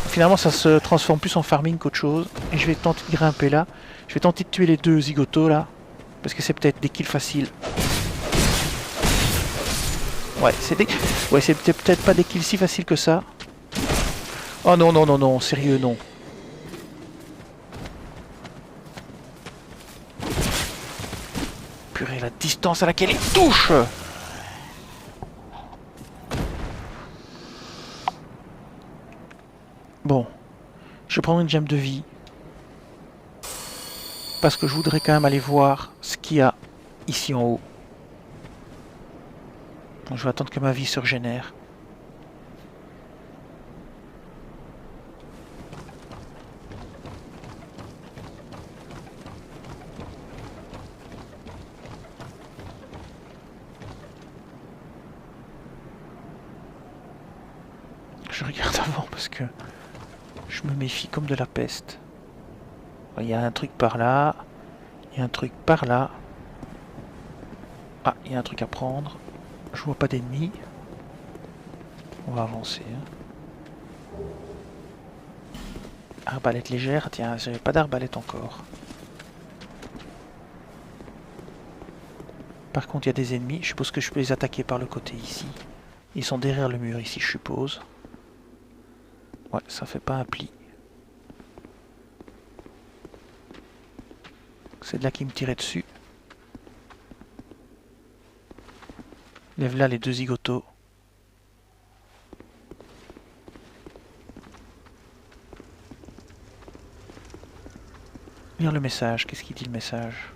S1: Finalement, ça se transforme plus en farming qu'autre chose. Et je vais tenter de grimper là. Je vais tenter de tuer les deux zigotos là. Parce que c'est peut-être des kills faciles. Ouais, c'est peut-être pas des kills si faciles que ça. Oh non, sérieux, non. Purée, la distance à laquelle il touche! Je vais prendre une gemme de vie. Parce que je voudrais quand même aller voir ce qu'il y a ici en haut. Donc je vais attendre que ma vie se régénère. Je regarde avant parce que je me méfie comme de la peste. Il y a un truc par là. Il y a un truc par là. Ah, il y a un truc à prendre. Je vois pas d'ennemis. On va avancer. Arbalète légère. Tiens, j'avais pas d'arbalète encore. Par contre, il y a des ennemis. Je suppose que je peux les attaquer par le côté ici. Ils sont derrière le mur ici, je suppose. Ouais, ça fait pas un pli. C'est de là qui me tirait dessus. Lève là les deux zigotos. Lire le message. Qu'est-ce qu'il dit le message?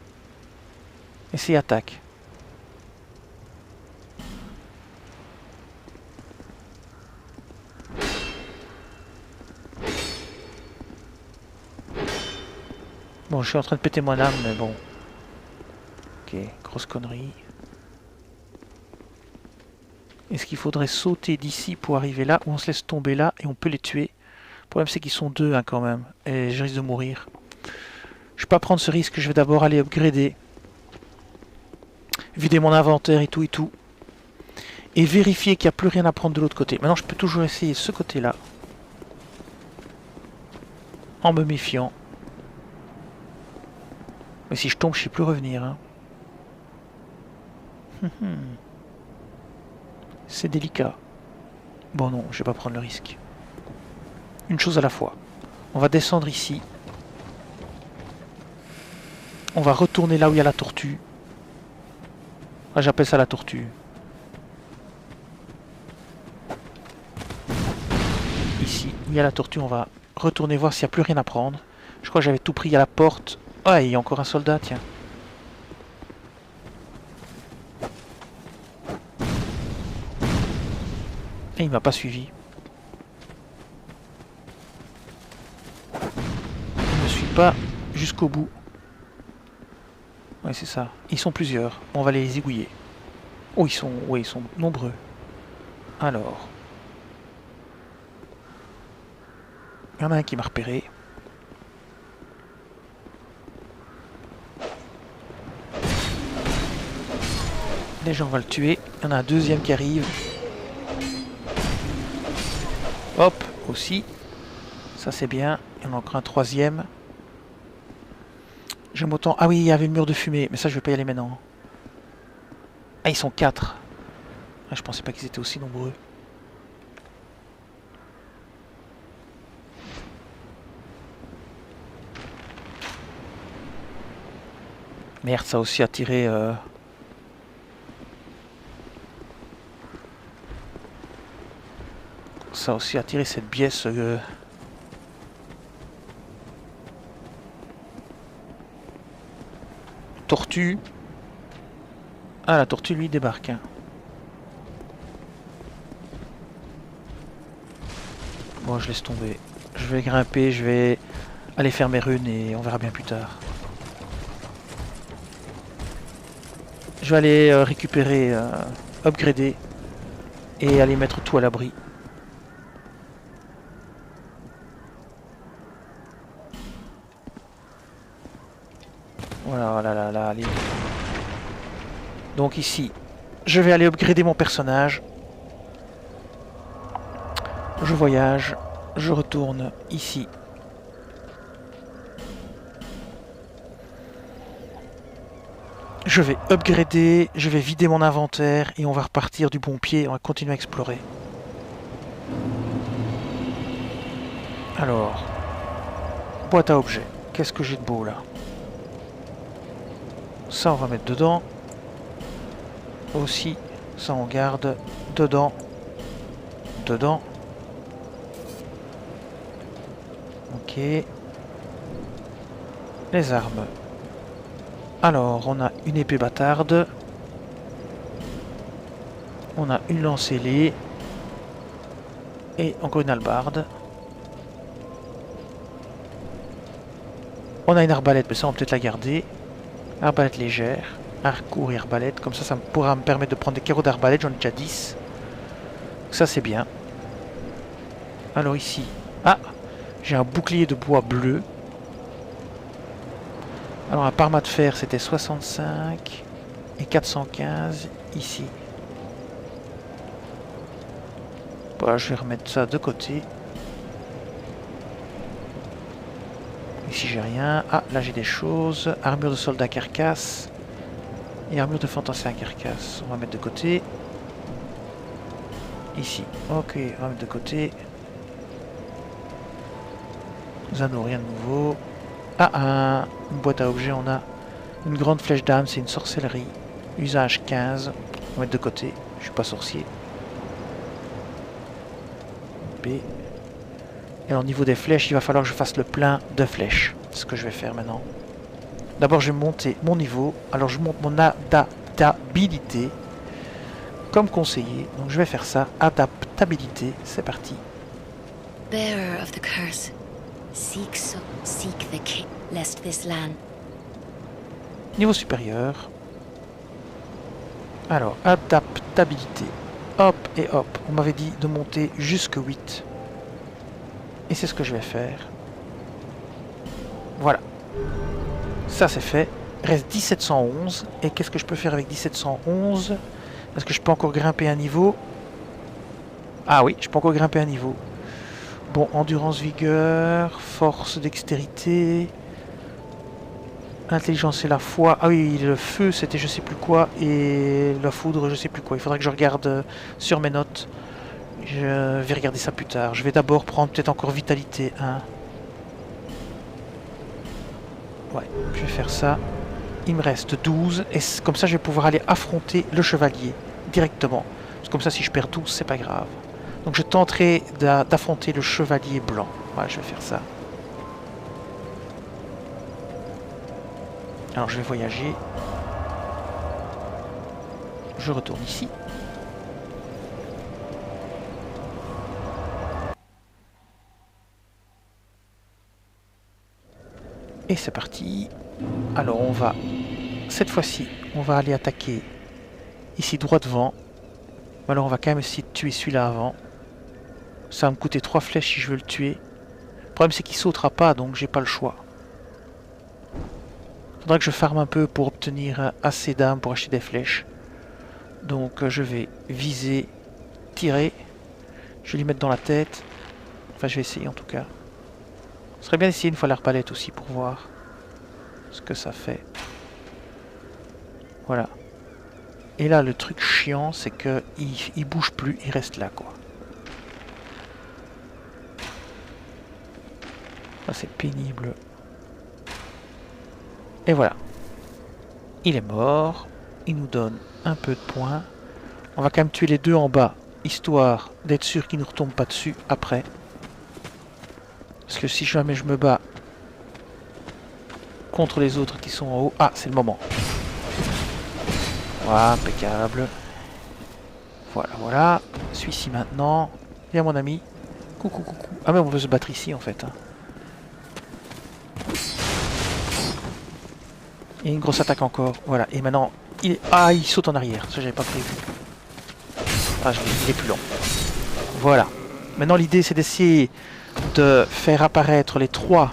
S1: Essaye attaque. Bon, je suis en train de péter mon âme, mais bon. Ok, grosse connerie. Est-ce qu'il faudrait sauter d'ici pour arriver là, ou on se laisse tomber là et on peut les tuer? Le problème c'est qu'ils sont deux hein, quand même, et je risque de mourir. Je vais pas prendre ce risque, je vais d'abord aller upgrader. Vider mon inventaire et tout. Et vérifier qu'il n'y a plus rien à prendre de l'autre côté. Maintenant je peux toujours essayer ce côté-là. En me méfiant. Mais si je tombe, je ne sais plus revenir. Hein. C'est délicat. Bon non, je vais pas prendre le risque. Une chose à la fois. On va descendre ici. On va retourner là où il y a la tortue. Ah, j'appelle ça la tortue. Ici, où il y a la tortue, on va retourner voir s'il n'y a plus rien à prendre. Je crois que j'avais tout pris à la porte. Ah, il y a encore un soldat, tiens. Et il m'a pas suivi. Je ne suis pas jusqu'au bout. Ouais, c'est ça. Ils sont plusieurs. On va les zigouiller. Oh, ils sont nombreux. Alors. Il y en a un qui m'a repéré. Déjà, on va le tuer. Il y en a un deuxième qui arrive. Hop, aussi. Ça, c'est bien. Il y en a encore un troisième. J'aime autant... Ah oui, il y avait le mur de fumée. Mais ça, je vais pas y aller maintenant. Ah, ils sont 4. Ah, je pensais pas qu'ils étaient aussi nombreux. Merde, ça a aussi attiré... Ça a aussi attiré cette biesse... Tortue. Ah, la tortue, lui, débarque. Hein. Bon, je laisse tomber. Je vais grimper, je vais aller faire mes runes et on verra bien plus tard. Je vais aller récupérer, upgrader et aller mettre tout à l'abri. Voilà, là, allez. Donc ici, je vais aller upgrader mon personnage. Je voyage, je retourne ici. Je vais upgrader, je vais vider mon inventaire et on va repartir du bon pied, on va continuer à explorer. Alors, boîte à objets, qu'est-ce que j'ai de beau là? Ça on va mettre dedans. Aussi, ça on garde dedans. Dedans. Ok. Les armes. Alors, on a une épée bâtarde. On a une lance ailée. Et encore une hallebarde. On a une arbalète, mais ça on va peut-être la garder. Arbalète légère. Arc court et arbalète. Comme ça pourra me permettre de prendre des carreaux d'arbalète. J'en ai déjà 10. Ça c'est bien. Alors ici. Ah, j'ai un bouclier de bois bleu. Alors un parma de fer c'était 65 et 415 ici. Voilà, je vais remettre ça de côté. Ici j'ai rien. Ah, là j'ai des choses. Armure de soldat carcasse. Et armure de fantassin carcasse. On va mettre de côté. Ici. Ok, on va mettre de côté. Nous n'avons rien de nouveau. Ah, une boîte à objets, on a une grande flèche d'âme, c'est une sorcellerie. Usage 15. On va mettre de côté. Je suis pas sorcier. B. Et alors, au niveau des flèches, il va falloir que je fasse le plein de flèches. C'est ce que je vais faire maintenant. D'abord, je vais monter mon niveau. Alors, je monte mon adaptabilité. Comme conseillé. Donc, je vais faire ça. Adaptabilité. C'est parti.
S3: Bearer of the curse, seek the king, lest this land.
S1: Niveau supérieur. Alors, adaptabilité. Hop et hop. On m'avait dit de monter jusque 8. Et c'est ce que je vais faire. Voilà. Ça c'est fait. Reste 1711. Et qu'est-ce que je peux faire avec 1711? Est-ce que je peux encore grimper un niveau? Ah oui, je peux encore grimper un niveau. Bon, endurance, vigueur, force, dextérité, intelligence et la foi. Ah oui, le feu c'était je sais plus quoi. Et la foudre je sais plus quoi. Il faudrait que je regarde sur mes notes. Je vais regarder ça plus tard. Je vais d'abord prendre peut-être encore vitalité 1. Ouais, je vais faire ça. Il me reste 12. Et comme ça, je vais pouvoir aller affronter le chevalier directement. Parce que comme ça, si je perds 12, c'est pas grave. Donc je tenterai d'affronter le chevalier blanc. Ouais, je vais faire ça. Alors je vais voyager. Je retourne ici. Et c'est parti. Alors on va, cette fois-ci, on va aller attaquer ici droit devant. Alors on va quand même essayer de tuer celui-là avant. Ça va me coûter 3 flèches si je veux le tuer. Le problème c'est qu'il sautera pas, donc j'ai pas le choix. Faudra que je farme un peu pour obtenir assez d'âmes pour acheter des flèches. Donc je vais viser, tirer. Je vais lui mettre dans la tête. Enfin je vais essayer en tout cas. Ce serait bien d'essayer une fois l'arbalète aussi pour voir ce que ça fait. Voilà. Et là le truc chiant c'est que il bouge plus, il reste là quoi. Ça c'est pénible. Et voilà. Il est mort. Il nous donne un peu de points. On va quand même tuer les deux en bas, histoire d'être sûr qu'ils ne retombent pas dessus après. Parce que si jamais je me bats contre les autres qui sont en haut... Ah, c'est le moment. Voilà, impeccable. Voilà, voilà. Celui-ci maintenant. Viens mon ami. Coucou, coucou. Ah mais on veut se battre ici en fait. Hein. Et une grosse attaque encore. Voilà. Et maintenant, il saute en arrière. Ça, j'avais pas prévu. Ah, il est plus long. Voilà. Maintenant, l'idée, c'est d'essayer de faire apparaître les 3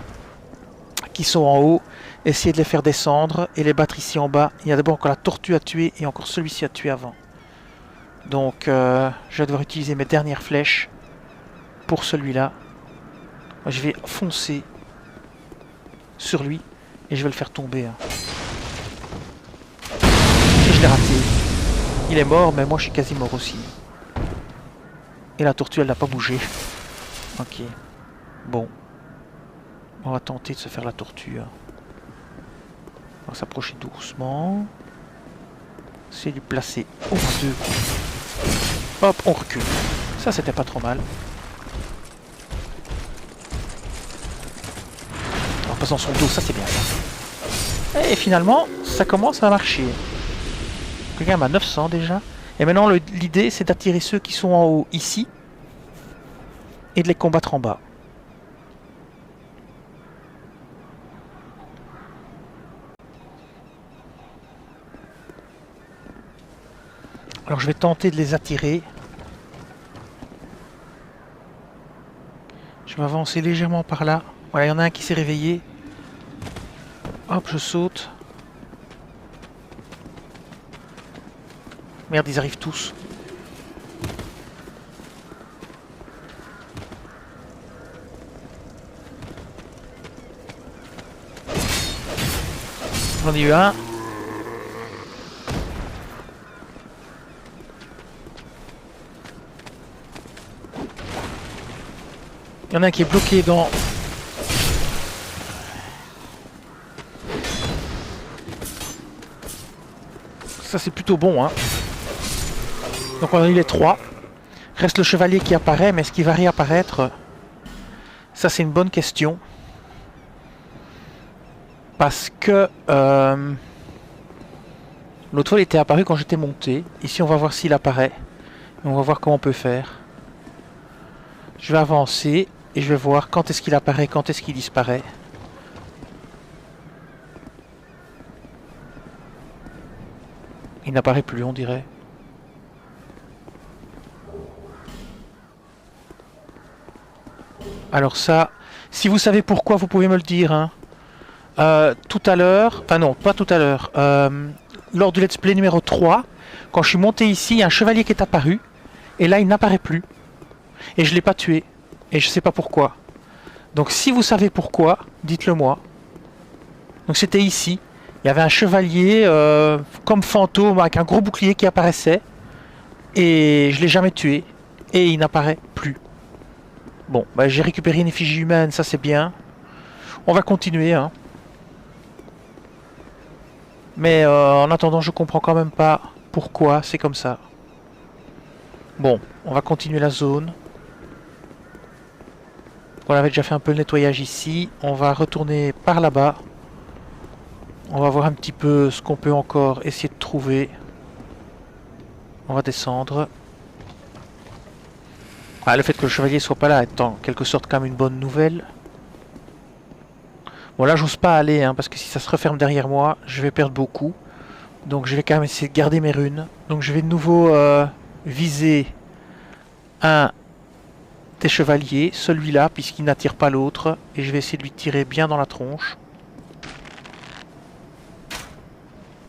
S1: qui sont en haut. Essayer de les faire descendre et les battre ici en bas. Il y a d'abord encore la tortue à tuer et encore celui-ci à tuer avant. Donc, je vais devoir utiliser mes dernières flèches pour celui-là. Je vais foncer sur lui et je vais le faire tomber. Hein. Et je l'ai raté. Il est mort, mais moi je suis quasi mort aussi. Et la tortue, elle n'a pas bougé. Ok. Bon. On va tenter de se faire la tortue. Hein. On va s'approcher doucement. Essayer de lui placer au moins 2. Hop, on recule. Ça, c'était pas trop mal. passe dans son dos, ça c'est bien. Et finalement, ça commence à marcher. Quelqu'un a 900 déjà. Et maintenant, l'idée, c'est d'attirer ceux qui sont en haut ici et de les combattre en bas. Alors je vais tenter de les attirer. Je vais avancer légèrement par là. Voilà, il y en a un qui s'est réveillé. Hop, je saute. Merde, ils arrivent tous. J'en ai eu un. Il y en a un qui est bloqué dans... Ça c'est plutôt bon, hein. Donc on a eu les 3. Reste le chevalier qui apparaît, mais est-ce qu'il va réapparaître? Ça c'est une bonne question. Parce que... l'autre fois il était apparu quand j'étais monté. Ici on va voir s'il apparaît. Et on va voir comment on peut faire. Je vais avancer et je vais voir quand est-ce qu'il apparaît, quand est-ce qu'il disparaît. Il n'apparaît plus, on dirait. Alors ça, si vous savez pourquoi, vous pouvez me le dire. Hein. Tout à l'heure, enfin non, pas tout à l'heure, lors du let's play numéro 3, quand je suis monté ici, il y a un chevalier qui est apparu, et là il n'apparaît plus. Et je ne l'ai pas tué, et je ne sais pas pourquoi. Donc si vous savez pourquoi, dites-le moi. Donc c'était ici, il y avait un chevalier comme fantôme avec un gros bouclier qui apparaissait, et je ne l'ai jamais tué, et il n'apparaît plus. Bon, bah, j'ai récupéré une effigie humaine, ça c'est bien. On va continuer, hein. Mais en attendant, je comprends quand même pas pourquoi c'est comme ça. Bon, on va continuer la zone. On avait déjà fait un peu le nettoyage ici. On va retourner par là-bas. On va voir un petit peu ce qu'on peut encore essayer de trouver. On va descendre. Ah, le fait que le chevalier soit pas là est en quelque sorte quand même une bonne nouvelle. Bon là j'ose pas aller hein, parce que si ça se referme derrière moi, je vais perdre beaucoup. Donc je vais quand même essayer de garder mes runes. Donc je vais de nouveau viser un des chevaliers, celui-là, puisqu'il n'attire pas l'autre. Et je vais essayer de lui tirer bien dans la tronche.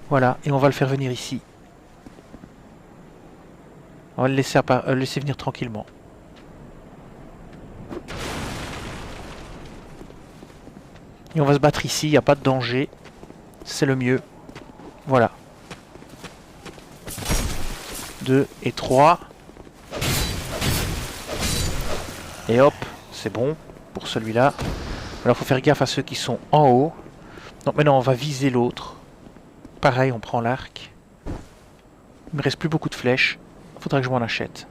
S1: Voilà, et on va le faire venir ici. On va le laisser venir tranquillement. Et on va se battre ici, il n'y a pas de danger. C'est le mieux. Voilà. 2 et 3. Et hop, c'est bon pour celui-là. Alors il faut faire gaffe à ceux qui sont en haut. Donc maintenant on va viser l'autre. Pareil, on prend l'arc. Il me reste plus beaucoup de flèches. Il faudra que je m'en achète.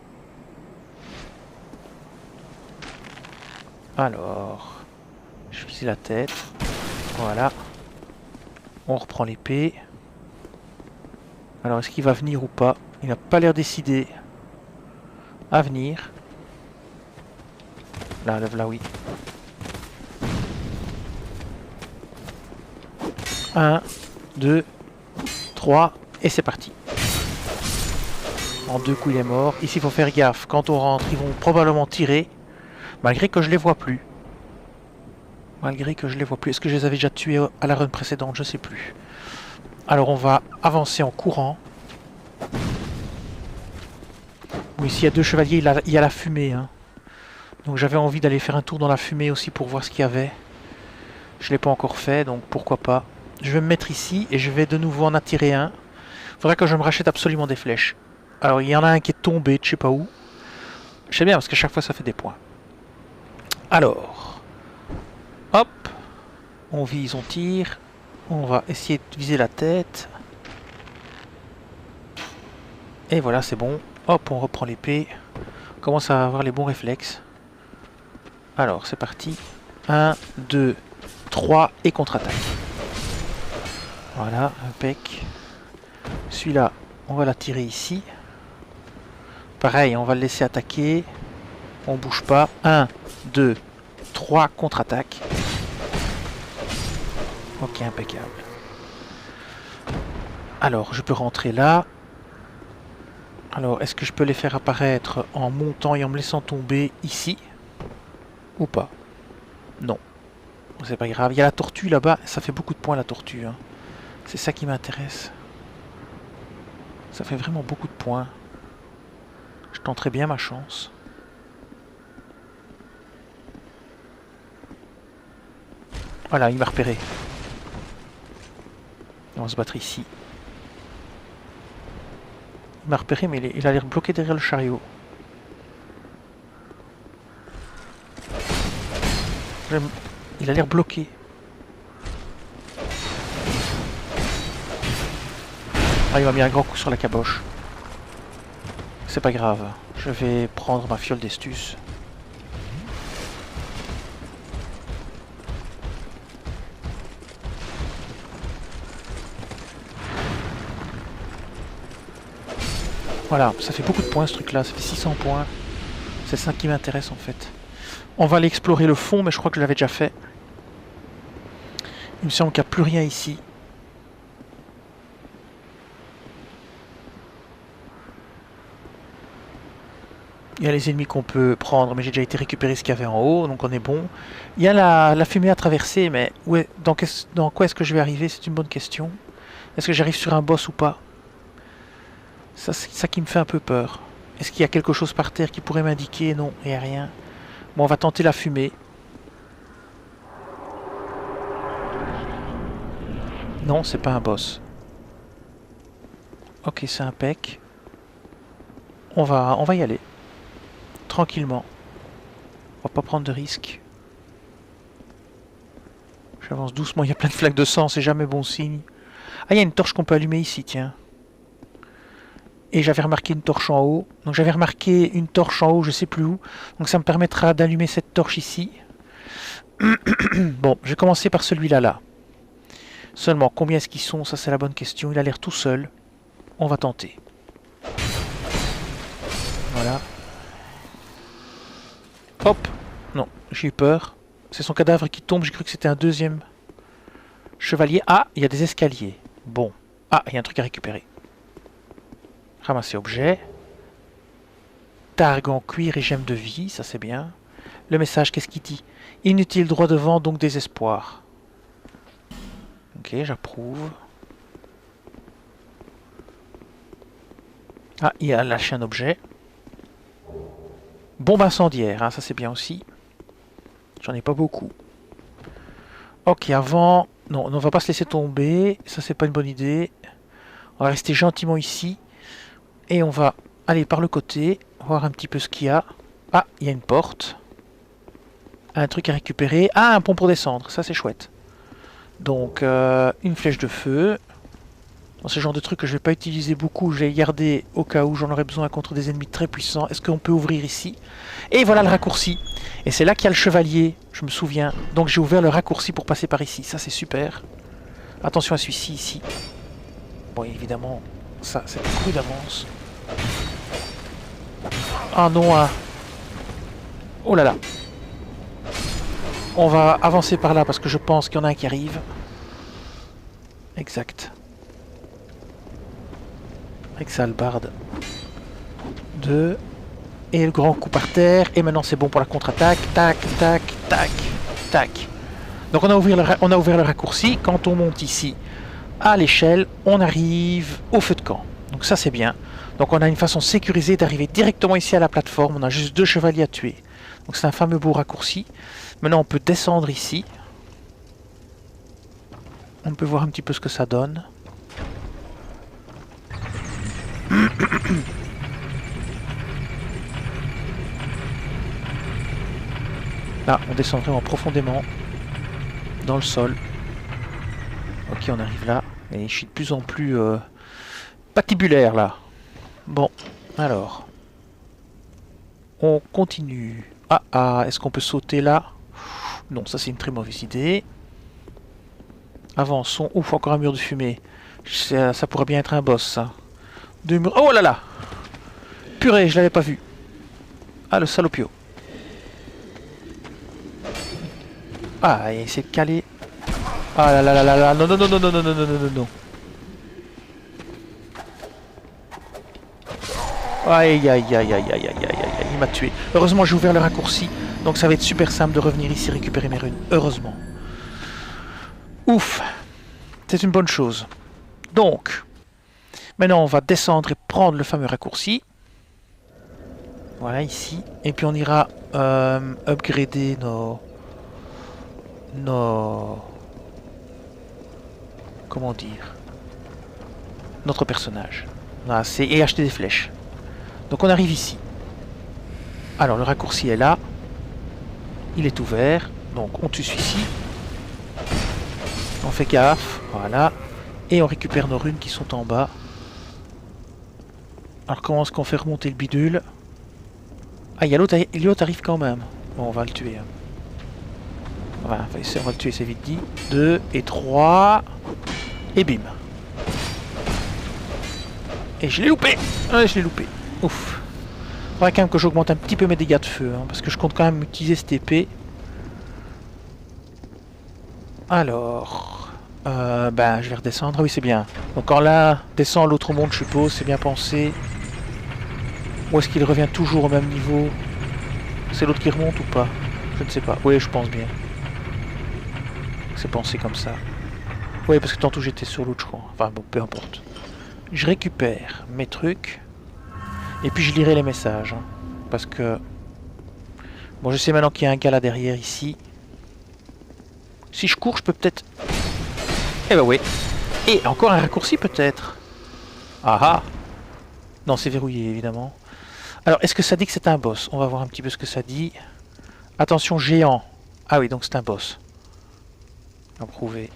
S1: Alors... Je vise la tête. Voilà. On reprend l'épée. Alors, est-ce qu'il va venir ou pas? Il n'a pas l'air décidé à venir. Là, là, oui. 1, 2, 3, et c'est parti. En 2 coups, il est mort. Ici, il faut faire gaffe. Quand on rentre, ils vont probablement tirer. Malgré que je les vois plus. Est-ce que je les avais déjà tués à la run précédente? Je sais plus. Alors on va avancer en courant. Oui, ici il y a 2 chevaliers, il y a la fumée. Hein. Donc j'avais envie d'aller faire un tour dans la fumée aussi pour voir ce qu'il y avait. Je ne l'ai pas encore fait, donc pourquoi pas. Je vais me mettre ici et je vais de nouveau en attirer un. Il faudra que je me rachète absolument des flèches. Alors il y en a un qui est tombé, je sais pas où. Je sais bien parce qu'à chaque fois ça fait des points. Alors... Hop, on vise, on tire. On va essayer de viser la tête. Et voilà, c'est bon. Hop, on reprend l'épée. On commence à avoir les bons réflexes. Alors, c'est parti. 1, 2, 3 et contre-attaque. Voilà, impec. Celui-là, on va l'attirer ici. Pareil, on va le laisser attaquer. On bouge pas. 1, 2, 3, contre-attaque. Ok, impeccable. Alors, je peux rentrer là. Alors, est-ce que je peux les faire apparaître en montant et en me laissant tomber ici? Ou pas? Non. C'est pas grave. Il y a la tortue là-bas. Ça fait beaucoup de points la tortue. Hein. C'est ça qui m'intéresse. Ça fait vraiment beaucoup de points. Je tenterai bien ma chance. Voilà, il m'a repéré. On va se battre ici. Il m'a repéré, mais il a l'air bloqué derrière le chariot. Il a l'air bloqué. Ah, il m'a mis un grand coup sur la caboche. C'est pas grave. Je vais prendre ma fiole d'estus. Voilà, ça fait beaucoup de points ce truc-là. Ça fait 600 points. C'est ça qui m'intéresse en fait. On va aller explorer le fond, mais je crois que je l'avais déjà fait. Il me semble qu'il n'y a plus rien ici. Il y a les ennemis qu'on peut prendre, mais j'ai déjà été récupérer ce qu'il y avait en haut, donc on est bon. Il y a la fumée à traverser, mais dans quoi est-ce que je vais arriver? C'est une bonne question. Est-ce que j'arrive sur un boss ou pas? Ça, c'est ça qui me fait un peu peur. Est-ce qu'il y a quelque chose par terre qui pourrait m'indiquer? Non, il n'y a rien. Bon, on va tenter la fumée. Non, c'est pas un boss. Ok, c'est impec. On va y aller. Tranquillement. On va pas prendre de risques. J'avance doucement, il y a plein de flaques de sang, c'est jamais bon signe. Ah, il y a une torche qu'on peut allumer ici, tiens. Et j'avais remarqué une torche en haut. Donc j'avais remarqué une torche en haut, je sais plus où. Donc ça me permettra d'allumer cette torche ici. Bon, je vais commencer par celui-là, là. Seulement, combien est-ce qu'ils sont? Ça, c'est la bonne question. Il a l'air tout seul. On va tenter. Voilà. Hop. Non, j'ai eu peur. C'est son cadavre qui tombe. J'ai cru que c'était un deuxième chevalier. Ah, il y a des escaliers. Bon. Ah, il y a un truc à récupérer. Ramasser objet. Targue en cuir et gemme de vie. Ça, c'est bien. Le message, qu'est-ce qu'il dit? Inutile droit devant, donc désespoir. Ok, j'approuve. Ah, il a lâché un objet. Bombe incendiaire, hein, ça c'est bien aussi. J'en ai pas beaucoup. Ok, avant... Non, on va pas se laisser tomber. Ça, c'est pas une bonne idée. On va rester gentiment ici. Et on va aller par le côté. Voir un petit peu ce qu'il y a. Ah, il y a une porte. Un truc à récupérer. Ah, un pont pour descendre. Ça, c'est chouette. Donc, une flèche de feu. Dans ce genre de truc que je vais pas utiliser beaucoup, je vais garder au cas où j'en aurai besoin contre des ennemis très puissants. Est-ce qu'on peut ouvrir ici? Et voilà le raccourci. Et c'est là qu'il y a le chevalier, je me souviens. Donc j'ai ouvert le raccourci pour passer par ici. Ça, c'est super. Attention à celui-ci, ici. Bon, évidemment, ça, c'est couru d'avance. Ah non, hein. Oh là là. On va avancer par là parce que je pense qu'il y en a un qui arrive. Exact. Avec sa hallebarde. 2. Et le grand coup par terre. Et maintenant c'est bon pour la contre-attaque. Tac, tac, tac, tac. Donc on a ouvert le raccourci. Quand on monte ici à l'échelle, on arrive au feu de camp. Donc ça c'est bien. Donc on a une façon sécurisée d'arriver directement ici à la plateforme. On a juste 2 chevaliers à tuer. Donc c'est un fameux beau raccourci. Maintenant on peut descendre ici. On peut voir un petit peu ce que ça donne. Là, on descend vraiment profondément dans le sol. Ok, on arrive là. Et je suis de plus en plus patibulaire là. Bon, alors. On continue. Ah, est-ce qu'on peut sauter là? Non, ça c'est une très mauvaise idée. Avançons. Ouf, encore un mur de fumée. Ça pourrait bien être un boss, ça. 2 murs... Oh là là! Purée, je l'avais pas vu. Ah, le salopio. Ah, il essaie de caler. Ah là là là là là, non non non non non non non non non non non. Aïe aïe aïe aïe aïe aïe aïe aïe, il m'a tué. Heureusement j'ai ouvert le raccourci, donc ça va être super simple de revenir ici récupérer mes runes. Heureusement. Ouf. C'est une bonne chose. Donc, maintenant on va descendre et prendre le fameux raccourci. Voilà ici. Et puis on ira upgrader nos... Comment dire? Notre personnage. Voilà, et acheter des flèches. Donc on arrive ici. Alors le raccourci est là. Il est ouvert. Donc on tue celui-ci. On fait gaffe. Voilà. Et on récupère nos runes qui sont en bas. Alors comment est-ce qu'on fait remonter le bidule? Ah, il y a l'autre arrive quand même. Bon, on va le tuer. Voilà, on va le tuer, c'est vite dit. 2 et 3. Et bim. Et je l'ai loupé. Ouais, je l'ai loupé. Ouf. Faudrait quand même que j'augmente un petit peu mes dégâts de feu, hein, parce que je compte quand même utiliser cette épée. Alors... ben, je vais redescendre. Ah oui, c'est bien. Donc quand là, descend l'autre monde, je suppose, c'est bien pensé. Ou est-ce qu'il revient toujours au même niveau? C'est l'autre qui remonte ou pas? Je ne sais pas. Oui, je pense bien. C'est pensé comme ça. Oui, parce que tantôt j'étais sur l'autre, je crois. Enfin bon, peu importe. Je récupère mes trucs. Et puis je lirai les messages. Hein, parce que... Bon, je sais maintenant qu'il y a un gars là derrière ici. Si je cours, je peux peut-être... Eh ben oui. Et encore un raccourci peut-être. Ah ah. Non, c'est verrouillé évidemment. Alors, est-ce que ça dit que c'est un boss? On va voir un petit peu ce que ça dit. Attention, géant. Ah oui, donc c'est un boss. Approuvé.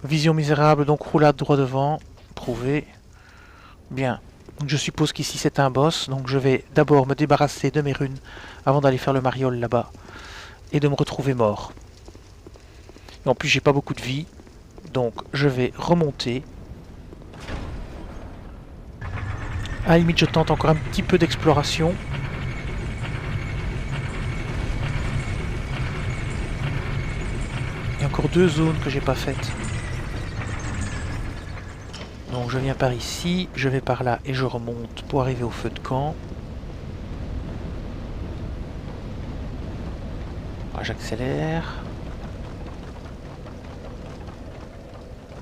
S1: Vision misérable, donc roulade droit devant. Prouvé. Bien. Donc je suppose qu'ici c'est un boss. Donc je vais d'abord me débarrasser de mes runes avant d'aller faire le mariole là-bas. Et de me retrouver mort. Et en plus j'ai pas beaucoup de vie. Donc je vais remonter. À la limite je tente encore un petit peu d'exploration. Il y a encore 2 zones que j'ai pas faites. Donc je viens par ici, je vais par là et je remonte pour arriver au feu de camp. Ah, j'accélère.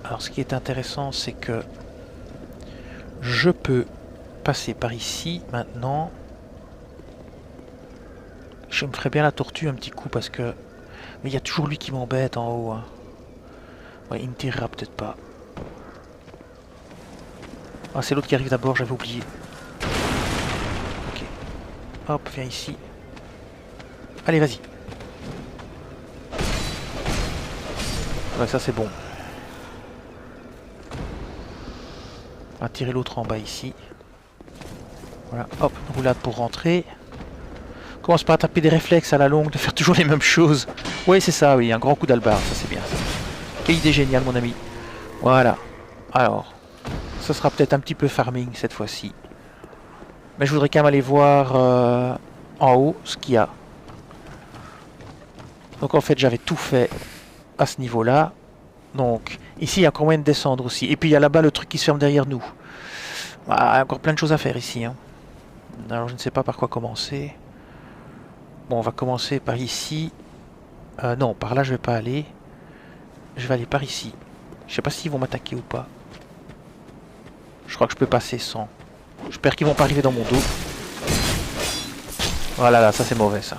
S1: Alors ce qui est intéressant c'est que je peux passer par ici maintenant. Je me ferais bien la tortue un petit coup parce que... Mais il y a toujours lui qui m'embête en haut. Hein. Ouais, il me tirera peut-être pas. Ah, c'est l'autre qui arrive d'abord, j'avais oublié. Ok. Hop, viens ici. Allez, vas-y. Ouais, ça c'est bon. On va tirer l'autre en bas ici. Voilà, hop, roulade pour rentrer. Commence pas à taper des réflexes à la longue, de faire toujours les mêmes choses. Oui, c'est ça, oui, un grand coup d'albar, ça c'est bien. Ça. Quelle idée géniale, mon ami. Voilà. Alors, ce sera peut-être un petit peu farming cette fois-ci. Mais je voudrais quand même aller voir en haut ce qu'il y a. Donc en fait, j'avais tout fait à ce niveau-là. Donc, ici, il y a encore moyen de descendre aussi. Et puis, il y a là-bas le truc qui se ferme derrière nous. Ah, il y a encore plein de choses à faire ici. Hein. Alors, je ne sais pas par quoi commencer. Bon, on va commencer par ici. Non, par là, je vais pas aller. Je vais aller par ici. Je sais pas s'ils vont m'attaquer ou pas. Je crois que je peux passer sans. J'espère qu'ils vont pas arriver dans mon dos. Voilà, là, ça c'est mauvais, ça.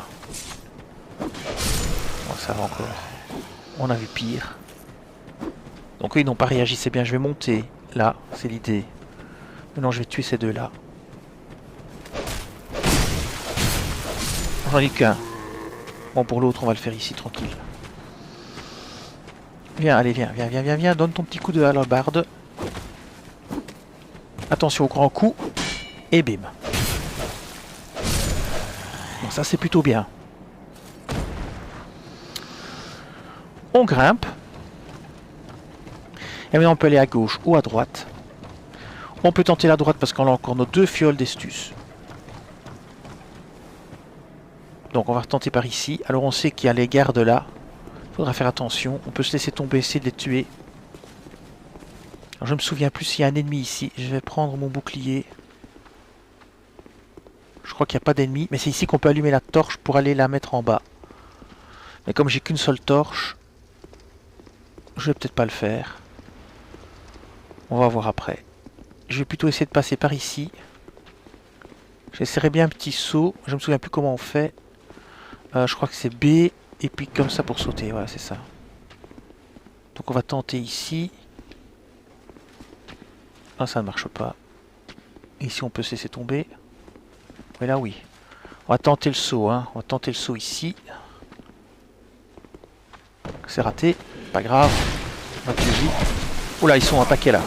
S1: Bon, ça va encore. On a vu pire. Donc eux, ils n'ont pas réagi, c'est bien. Je vais monter là, c'est l'idée. Maintenant, je vais tuer ces deux-là. J'en ai qu'un. Bon, pour l'autre, on va le faire ici, tranquille. Viens, allez, viens, viens, viens, viens, viens. Donne ton petit coup de hallebarde. Attention au grand coup. Et bim. Bon, ça, c'est plutôt bien. On grimpe. Et maintenant on peut aller à gauche ou à droite. On peut tenter la droite parce qu'on a encore nos 2 fioles d'estus. Donc on va retenter par ici. Alors on sait qu'il y a les gardes là. Il faudra faire attention. On peut se laisser tomber, essayer de les tuer. Alors je me souviens plus s'il y a un ennemi ici. Je vais prendre mon bouclier. Je crois qu'il n'y a pas d'ennemi. Mais c'est ici qu'on peut allumer la torche pour aller la mettre en bas. Mais comme j'ai qu'une seule torche, je vais peut-être pas le faire. On va voir après. Je vais plutôt essayer de passer par ici. J'essaierai bien un petit saut. Je me souviens plus comment on fait. Je crois que c'est B. Et puis comme ça pour sauter. Voilà, c'est ça. Donc on va tenter ici. Ah, ça ne marche pas. Ici on peut se laisser tomber. Mais là oui. On va tenter le saut. Hein. On va tenter le saut ici. C'est raté. Pas grave. On va plus vite. Oula, ils sont un paquet là.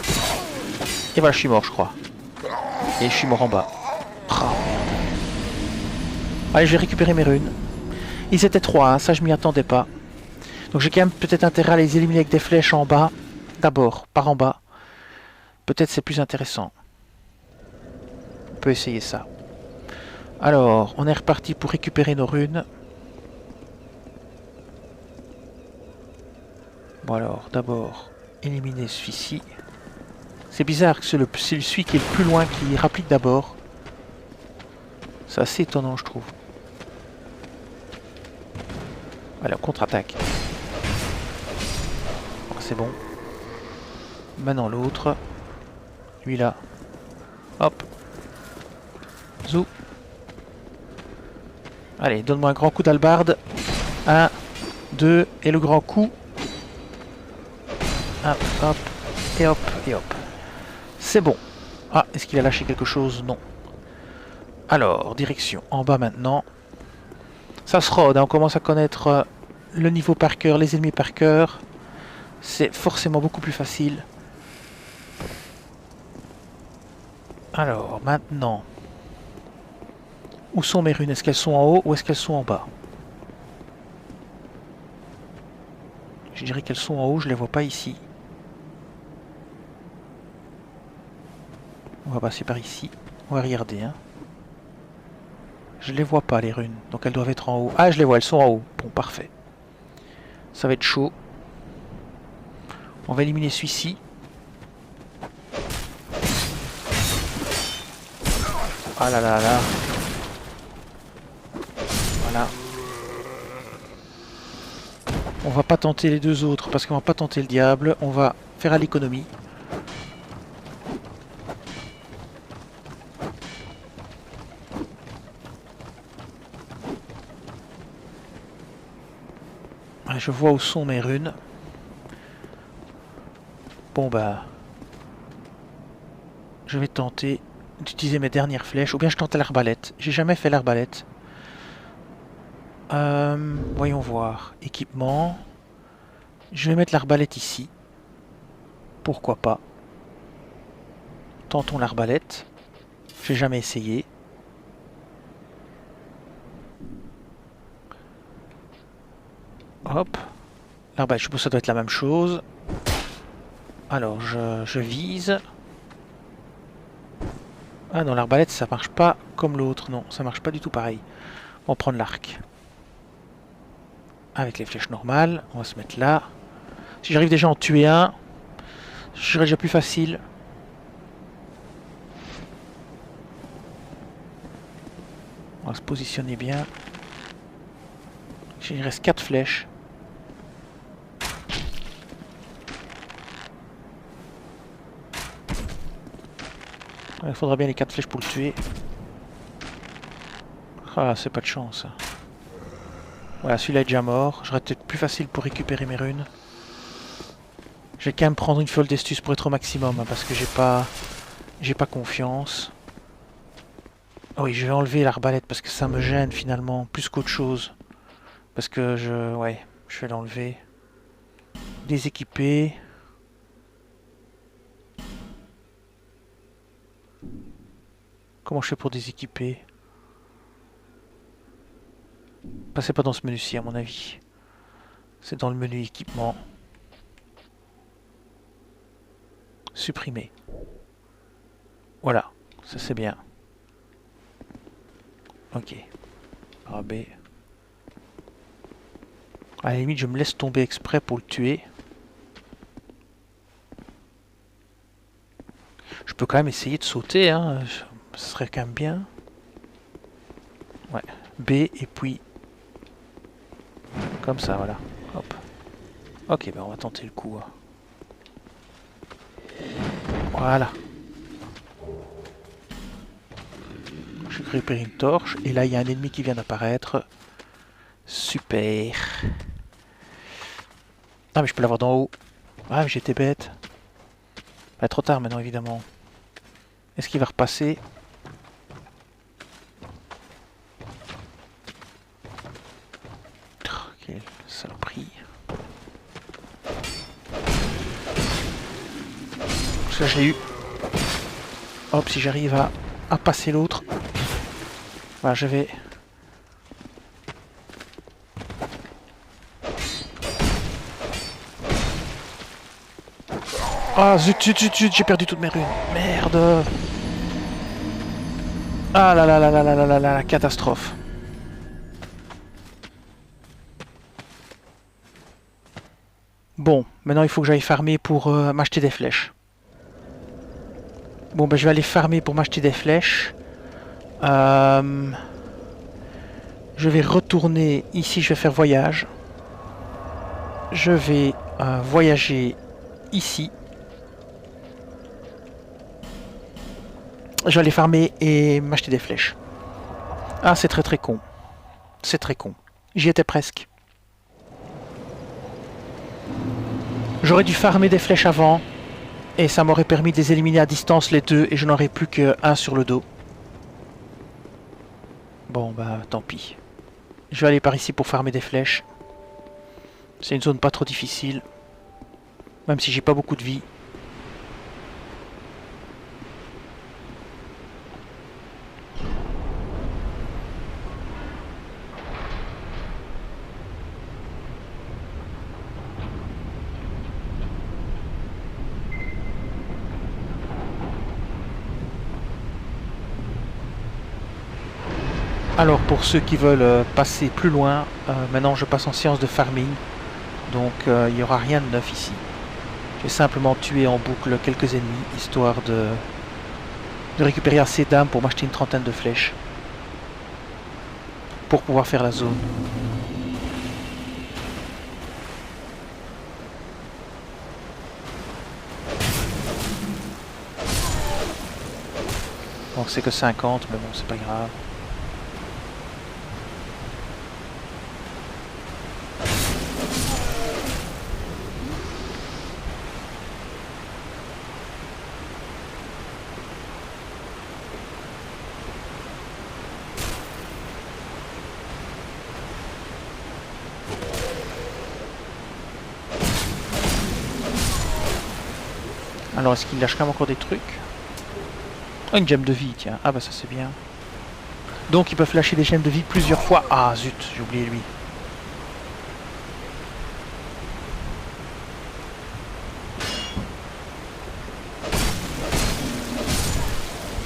S1: Et voilà, je suis mort, je crois. Et je suis mort en bas. Oh, merde. Allez, je vais récupérer mes runes. Ils étaient 3, hein, ça je m'y attendais pas. Donc j'ai quand même peut-être intérêt à les éliminer avec des flèches en bas. D'abord, par en bas. Peut-être c'est plus intéressant. On peut essayer ça. Alors, on est reparti pour récupérer nos runes. Bon alors, d'abord, éliminer celui-ci. C'est bizarre que c'est celui qui est le plus loin qui rapplique d'abord. C'est assez étonnant, je trouve. Allez, on contre-attaque. C'est bon. Maintenant l'autre. Lui là. Hop. Zou. Allez, donne-moi un grand coup d'hallebarde. 1, 2, et le grand coup. Hop, hop, et hop, et hop. C'est bon. Ah, est-ce qu'il a lâché quelque chose? Non. Alors, direction en bas maintenant. Ça se rôde, hein, on commence à connaître le niveau par cœur, les ennemis par cœur. C'est forcément beaucoup plus facile. Alors, maintenant. Où sont mes runes? Est-ce qu'elles sont en haut ou est-ce qu'elles sont en bas? Je dirais qu'elles sont en haut, je les vois pas ici. On va passer par ici. On va regarder. Hein. Je les vois pas les runes, donc elles doivent être en haut. Ah, je les vois, elles sont en haut. Bon, parfait. Ça va être chaud. On va éliminer celui-ci. Ah là là là. Voilà. On va pas tenter les deux autres parce qu'on va pas tenter le diable. On va faire à l'économie. Je vois où sont mes runes. Bon bah... Je vais tenter d'utiliser mes dernières flèches. Ou bien je tente l'arbalète. J'ai jamais fait l'arbalète. Voyons voir. Équipement. Je vais mettre l'arbalète ici. Pourquoi pas. Tentons l'arbalète. J'ai jamais essayé. Hop. L'arbalète, je suppose que ça doit être la même chose. Alors, je vise. Ah non, l'arbalète, ça marche pas comme l'autre. Non, ça marche pas du tout pareil. On va prendre l'arc. Avec les flèches normales. On va se mettre là. Si j'arrive déjà à en tuer un, ce serait déjà plus facile. On va se positionner bien. Il reste 4 flèches. Il faudra bien les 4 flèches pour le tuer. Ah, c'est pas de chance. Voilà, celui-là est déjà mort. J'aurais peut-être plus facile pour récupérer mes runes. Je vais quand même prendre une fiole d'estus pour être au maximum, hein, parce que j'ai pas confiance. Oh oui, je vais enlever l'arbalète parce que ça me gêne finalement, plus qu'autre chose. Parce que je vais l'enlever. Déséquiper. Comment je fais pour déséquiper? C'est pas dans ce menu-ci à mon avis. C'est dans le menu équipement. Supprimer. Voilà, ça c'est bien. Ok. AB. À la limite, je me laisse tomber exprès pour le tuer. Je peux quand même essayer de sauter, hein. Ce serait quand même bien. Ouais. B et puis... Comme ça, voilà. Hop. Ok, ben on va tenter le coup. Hein. Voilà. Je récupère une torche. Et là, il y a un ennemi qui vient d'apparaître. Super. Ah, mais je peux l'avoir d'en haut. Ah, mais j'étais bête. Bah, trop tard maintenant, évidemment. Est-ce qu'il va repasser? Oh, quelle saloperie. Ça, j'ai eu. Hop, si j'arrive à passer l'autre. Voilà, je vais... Ah, zut, zut, zut, zut, j'ai perdu toutes mes runes. Merde. Ah là là là là là là là là, la catastrophe. Bon, maintenant il faut que j'aille farmer pour m'acheter des flèches. Bon, ben je vais aller farmer pour m'acheter des flèches. Je vais retourner ici, je vais faire voyage. Je vais voyager ici. Je vais aller farmer et m'acheter des flèches. Ah, c'est très très con. C'est très con. J'y étais presque. J'aurais dû farmer des flèches avant. Et ça m'aurait permis de les éliminer à distance les deux. Et je n'aurais plus qu'un sur le dos. Bon, bah tant pis. Je vais aller par ici pour farmer des flèches. C'est une zone pas trop difficile. Même si j'ai pas beaucoup de vie. Alors pour ceux qui veulent passer plus loin, maintenant je passe en séance de farming. Donc il n'y aura rien de neuf ici. J'ai simplement tué en boucle quelques ennemis, histoire de récupérer assez d'âmes pour m'acheter une trentaine de flèches. Pour pouvoir faire la zone. Donc c'est que 50, mais bon c'est pas grave. Alors est-ce qu'il lâche quand même encore des trucs? Oh, une gemme de vie, tiens. Ah bah ça c'est bien. Donc ils peuvent lâcher des gemmes de vie plusieurs fois. Ah zut, j'ai oublié lui.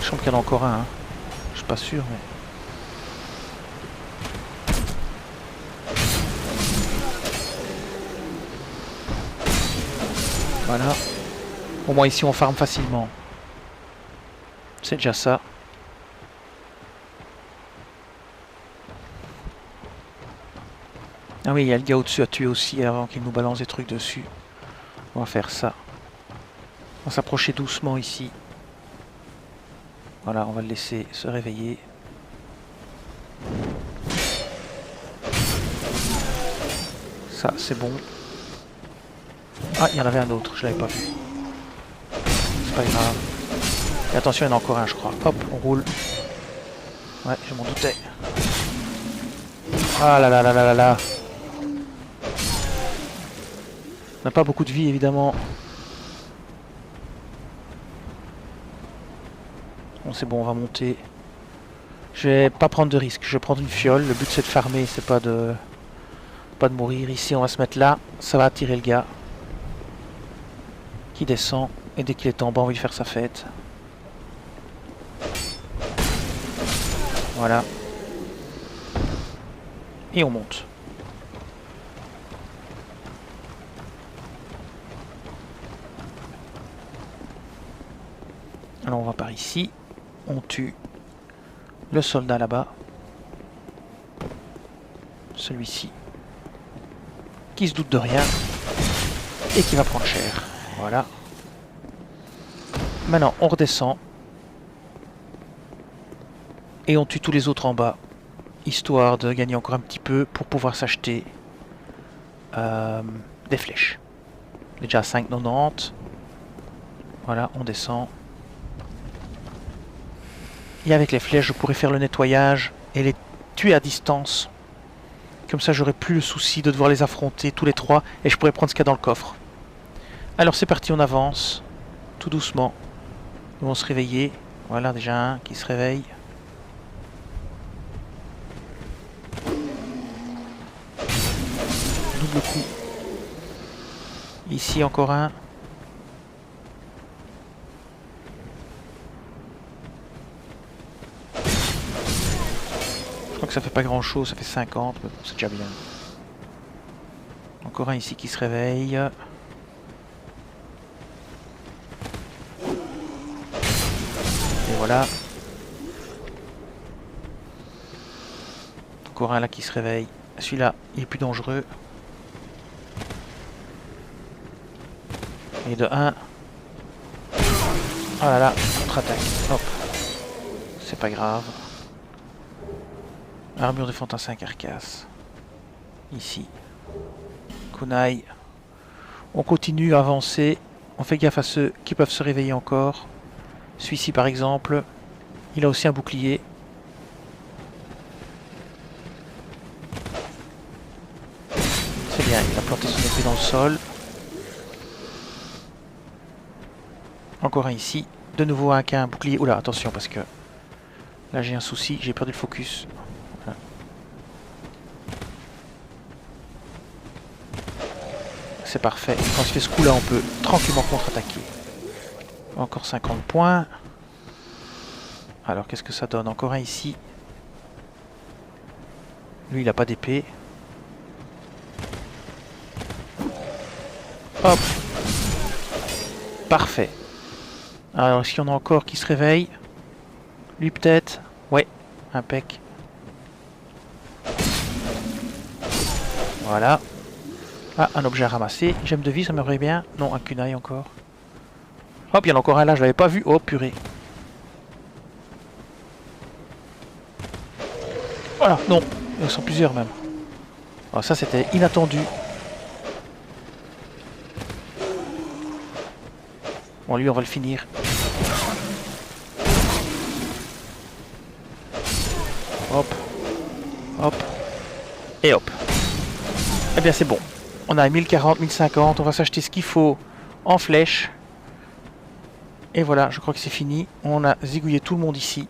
S1: Je sens qu'il y en a encore un. Hein. Je suis pas sûr mais... Voilà. Au moins ici on farm facilement. C'est déjà ça. Ah oui, il y a le gars au-dessus à tuer aussi avant qu'il nous balance des trucs dessus. On va faire ça. On va s'approcher doucement ici. Voilà, on va le laisser se réveiller. Ça, c'est bon. Ah, il y en avait un autre, je l'avais pas vu. C'est pas grave. Et attention, il y en a encore un, je crois. Hop, on roule. Ouais, je m'en doutais. Ah là là là là là là. On n'a pas beaucoup de vie, évidemment. Bon, c'est bon, on va monter. Je vais pas prendre de risque. Je vais prendre une fiole. Le but, c'est de farmer, c'est pas de pas de mourir. Ici, on va se mettre là. Ça va attirer le gars. Qui descend. Et dès qu'il est en bas, on va lui faire sa fête. Voilà. Et on monte. Alors on va par ici. On tue le soldat là-bas. Celui-ci. Qui se doute de rien. Et qui va prendre cher. Voilà. Maintenant on redescend. Et on tue tous les autres en bas. Histoire de gagner encore un petit peu pour pouvoir s'acheter des flèches. Déjà 5,90. Voilà, on descend. Et avec les flèches, je pourrais faire le nettoyage et les tuer à distance. Comme ça, j'aurais plus le souci de devoir les affronter tous les trois et je pourrais prendre ce qu'il y a dans le coffre. Alors c'est parti, on avance. Tout doucement. Ils vont se réveiller. Voilà, déjà un qui se réveille. Double coup. Ici encore un. Je crois que ça fait pas grand chose, ça fait 50, mais bon, c'est déjà bien. Encore un ici qui se réveille. Et voilà. Encore un là qui se réveille. Celui-là, il est plus dangereux. Et de 1. Oh là là, contre-attaque. Hop. C'est pas grave. Armure de fantassin carcasse. Ici. Kunai. On continue à avancer. On fait gaffe à ceux qui peuvent se réveiller encore. Celui-ci par exemple. Il a aussi un bouclier. C'est bien, il a planté son épée dans le sol. Encore un ici. De nouveau un qui a un bouclier. Oula, attention parce que là j'ai un souci, j'ai perdu le focus. Voilà. C'est parfait. Quand il fait ce coup là, on peut tranquillement contre-attaquer. Encore 50 points. Alors qu'est-ce que ça donne? Encore un ici. Lui il n'a pas d'épée. Hop. Parfait. Alors, est-ce qu'il y en a encore qui se réveillent? Lui peut-être? Ouais, impec. Voilà. Ah, un objet à ramasser. Gemme de vie, ça m'aimerait bien. Non, un kunai encore. Hop, il y en a encore un là, je l'avais pas vu. Oh, purée. Voilà, non. Ils sont plusieurs même. Alors ça, c'était inattendu. Bon, lui, on va le finir. Hop. Hop. Et hop. Eh bien, c'est bon. On a 1040, 1050. On va s'acheter ce qu'il faut en flèche. Et voilà, je crois que c'est fini. On a zigouillé tout le monde ici.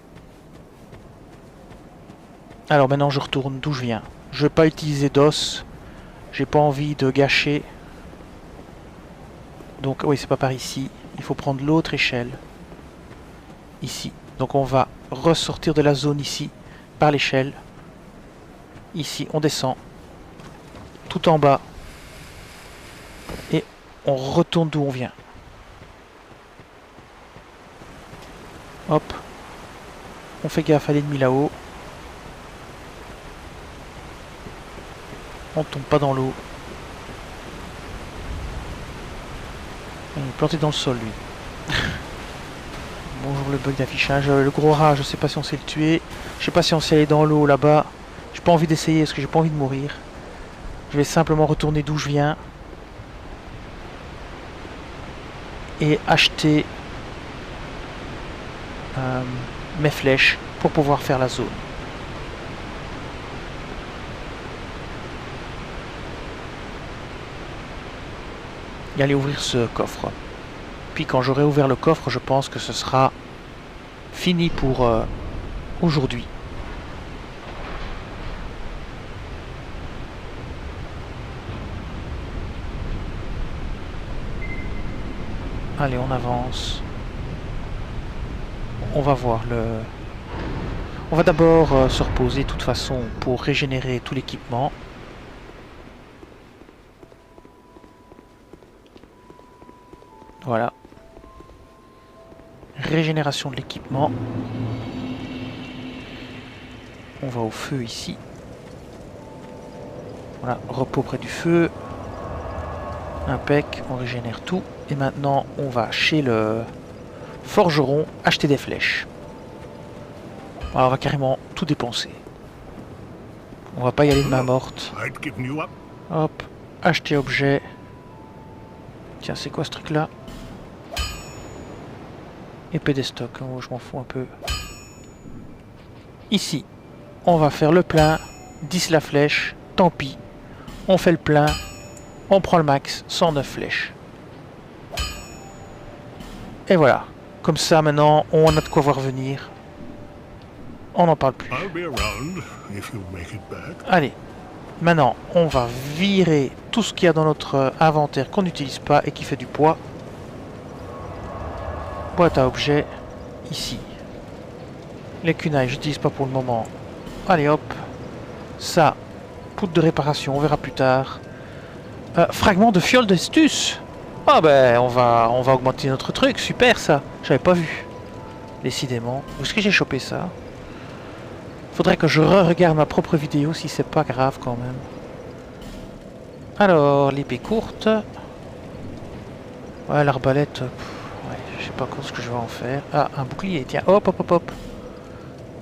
S1: Alors maintenant, je retourne d'où je viens. Je vais pas utiliser d'os. J'ai pas envie de gâcher. Donc, oui, c'est pas par ici. Il faut prendre l'autre échelle. Ici. Donc, on va ressortir de la zone ici. Par l'échelle. Ici, on descend. Tout en bas. Et on retourne d'où on vient. Hop. On fait gaffe à l'ennemi là-haut. On tombe pas dans l'eau. Il est planté dans le sol, lui. Bonjour le bug d'affichage. Le gros rat, je sais pas si on sait le tuer. Je sais pas si on sait aller dans l'eau là-bas. J'ai pas envie d'essayer parce que j'ai pas envie de mourir. Je vais simplement retourner d'où je viens. Et acheter mes flèches pour pouvoir faire la zone. Et aller ouvrir ce coffre. Puis quand j'aurai ouvert le coffre, je pense que ce sera fini pour aujourd'hui. Allez, on avance. On va voir le... On va d'abord se reposer de toute façon pour régénérer tout l'équipement. Voilà. Régénération de l'équipement. On va au feu ici. Voilà, repos près du feu. Impec, on régénère tout. Et maintenant, on va chez le forgeron acheter des flèches. Alors, on va carrément tout dépenser. On va pas y aller de main morte. Hop, acheter objet. Tiens, c'est quoi ce truc là? Épée des stocks, oh, je m'en fous un peu. Ici, on va faire le plein. 10 la flèche, tant pis. On fait le plein. On prend le max, 109 flèches. Et voilà. Comme ça, maintenant, on a de quoi voir venir. On n'en parle plus. Allez. Maintenant, on va virer tout ce qu'il y a dans notre inventaire qu'on n'utilise pas et qui fait du poids. Boîte à objets. Ici. Les kunai, je n'utilise pas pour le moment. Allez, hop. Ça. Poudre de réparation, on verra plus tard. Fragment de fiole d'estus. Ah ben, on va augmenter notre truc. Super, ça. J'avais pas vu. Décidément. Où est-ce que j'ai chopé ça? Faudrait que je re-regarde ma propre vidéo si c'est pas grave quand même. Alors, l'épée courte. Ouais, l'arbalète. Ouais, je sais pas encore ce que je vais en faire. Ah, un bouclier. Tiens, hop, hop, hop, hop.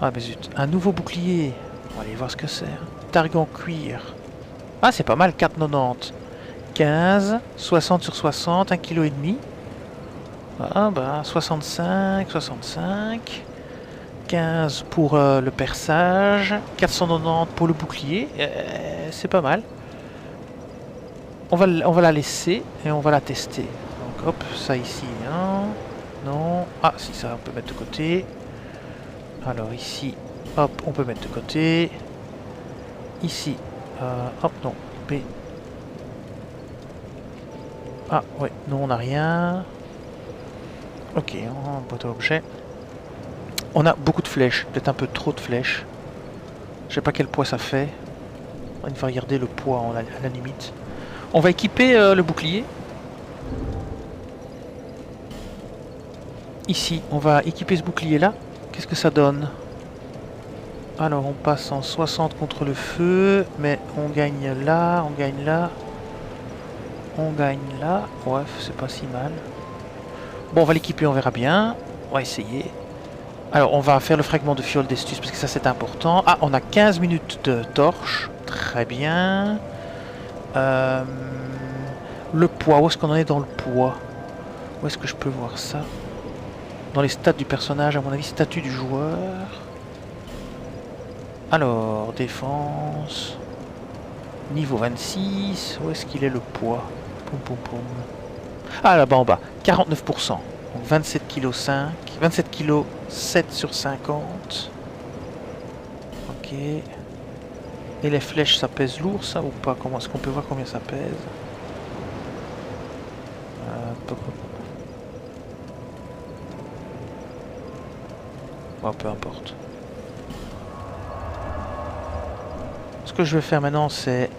S1: Ah, mais zut. Un nouveau bouclier. On va aller voir ce que c'est. Targan cuir. Ah, c'est pas mal. 4,90. 15, 60 sur 60, 1,5 kg. Ah, bah, 65, 65. 15 pour le perçage, 490 pour le bouclier, c'est pas mal. On va la laisser et on va la tester. Donc hop, ça ici, non, non. Ah si, ça on peut mettre de côté. Alors ici, hop, on peut mettre de côté. Ici, hop, non, B. Ah ouais, non, on n'a rien. Ok, on boîte à objets. On a beaucoup de flèches, peut-être un peu trop de flèches. Je sais pas quel poids ça fait. On va regarder le poids à la limite. On va équiper le bouclier. Ici, on va équiper ce bouclier là. Qu'est-ce que ça donne? Alors on passe en 60 contre le feu. Mais on gagne là, on gagne là. On gagne là. Ouais, c'est pas si mal. Bon, on va l'équiper, on verra bien. On va essayer. Alors, on va faire le fragment de fiole d'estus parce que ça c'est important. Ah, on a 15 minutes de torche. Très bien. Le poids, où est-ce qu'on en est dans le poids? Où est-ce que je peux voir ça? Dans les stats du personnage, à mon avis, statut du joueur. Alors, défense. Niveau 26. Où est-ce qu'il est le poids? Poum, poum, poum. Ah, là-bas en bas. 49%. Donc 27 kg 5. 27 kg 7 sur 50. Ok. Et les flèches, ça pèse lourd, ça ou pas? Comment est-ce qu'on peut voir combien ça pèse? Oh, peu importe. Ce que je vais faire maintenant, c'est...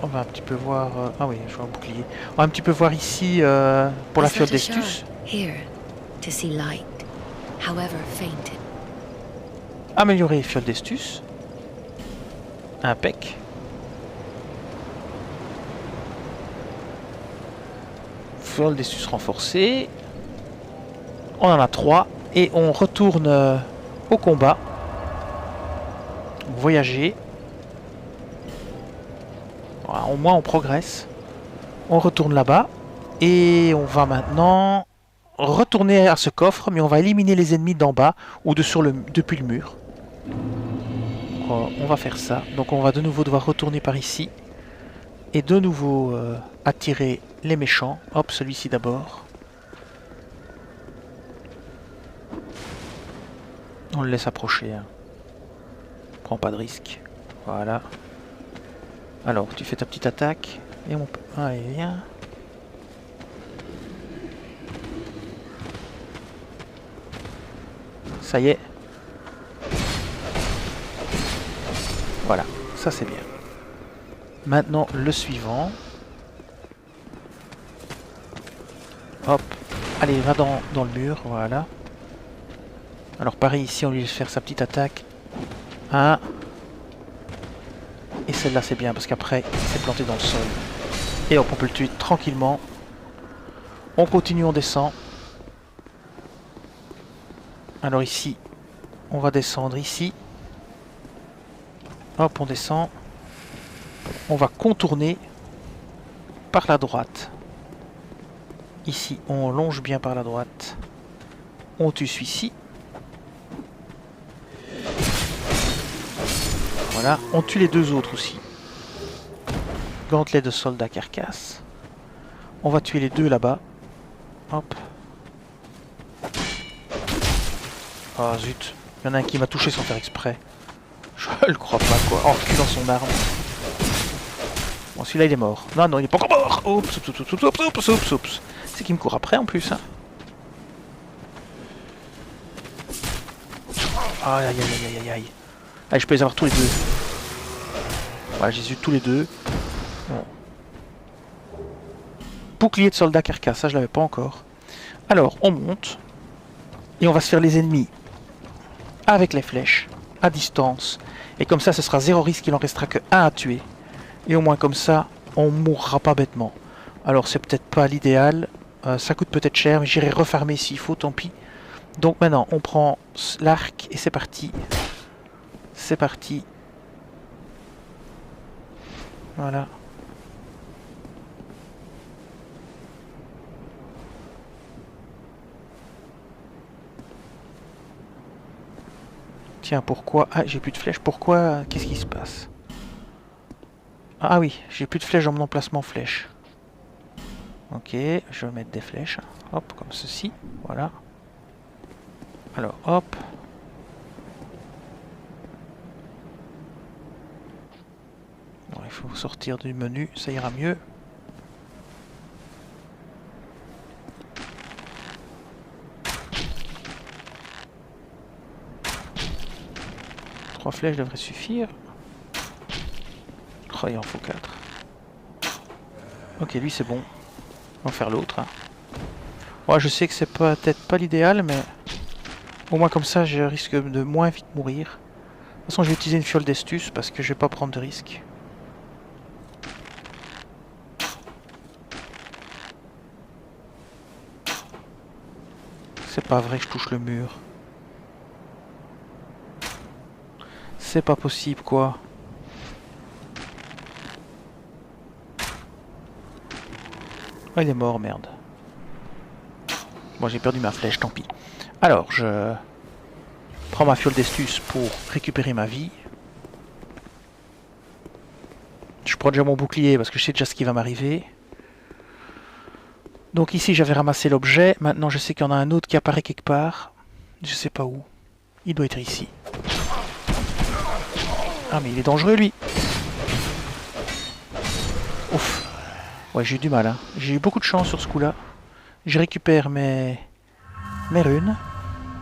S1: On va un petit peu voir... Ah oui, je vois un bouclier. On va un petit peu voir ici pour la fiole d'estus. Améliorer fiole d'estus. Impec. Fiole d'estus renforcée. On en a 3. Et on retourne au combat. Voyager. Voilà, au moins on progresse. On retourne là-bas. Et on va maintenant retourner à ce coffre. Mais on va éliminer les ennemis d'en bas ou depuis le mur. On va faire ça. Donc on va de nouveau devoir retourner par ici. Et de nouveau attirer les méchants. Hop, celui-ci d'abord. On le laisse approcher. Hein. Prends pas de risque. Voilà. Alors, tu fais ta petite attaque. Et on peut... Allez, viens. Ça y est. Voilà, ça c'est bien. Maintenant, le suivant. Hop. Allez, va dans le mur, voilà. Alors pareil, ici, on lui laisse faire sa petite attaque. 1. Et celle-là, c'est bien, parce qu'après, il s'est planté dans le sol. Et hop, on peut le tuer tranquillement. On continue, on descend. Alors ici, on va descendre ici. Hop, on descend. On va contourner par la droite. Ici, on longe bien par la droite. On tue celui-ci. Voilà, on tue les deux autres aussi. Gantelet de soldat carcasse. On va tuer les deux là-bas. Hop. Ah zut, il y en a un qui m'a touché sans faire exprès. Je le crois pas quoi, en reculant son arme. Bon, celui-là il est mort. Non, non, il est pas encore mort. Oups, oups, oups, oups, oups, oups, oups. C'est qui me court après en plus. Hein. Aïe, aïe, aïe, aïe, aïe, aïe. Allez, je peux les avoir tous les deux. Voilà, j'ai eu tous les deux. Bon. Bouclier de soldat carcasse, ça je l'avais pas encore. Alors, on monte. Et on va se faire les ennemis avec les flèches, à distance. Et comme ça, ce sera zéro risque, il en restera que un à tuer. Et au moins comme ça, on mourra pas bêtement. Alors c'est peut-être pas l'idéal, ça coûte peut-être cher, mais j'irai refarmer s'il faut, tant pis. Donc maintenant, on prend l'arc et c'est parti. C'est parti. Voilà. Tiens, pourquoi... Ah, j'ai plus de flèches. Pourquoi... Qu'est-ce qui se passe? Ah oui, j'ai plus de flèches dans mon emplacement flèche. Ok, je vais mettre des flèches. Hop, comme ceci. Voilà. Alors, hop. Bon, il faut sortir du menu, ça ira mieux. Trois flèches devraient suffire. Oh, il en faut 4. Ok, lui c'est bon. On va faire l'autre. Hein. Ouais, je sais que c'est peut-être pas l'idéal, mais au moins comme ça, je risque de moins vite mourir. De toute façon, je vais utiliser une fiole d'estus parce que je vais pas prendre de risque. C'est pas vrai que je touche le mur. C'est pas possible, quoi. Oh, il est mort, merde. Bon, j'ai perdu ma flèche, tant pis. Alors, je prends ma fiole d'estus pour récupérer ma vie. Je prends déjà mon bouclier parce que je sais déjà ce qui va m'arriver. Donc ici, j'avais ramassé l'objet. Maintenant, je sais qu'il y en a un autre qui apparaît quelque part. Je sais pas où. Il doit être ici. Ah, mais il est dangereux, lui. Ouf. Ouais, j'ai eu du mal. Hein. J'ai eu beaucoup de chance sur ce coup-là. Je récupère mes runes.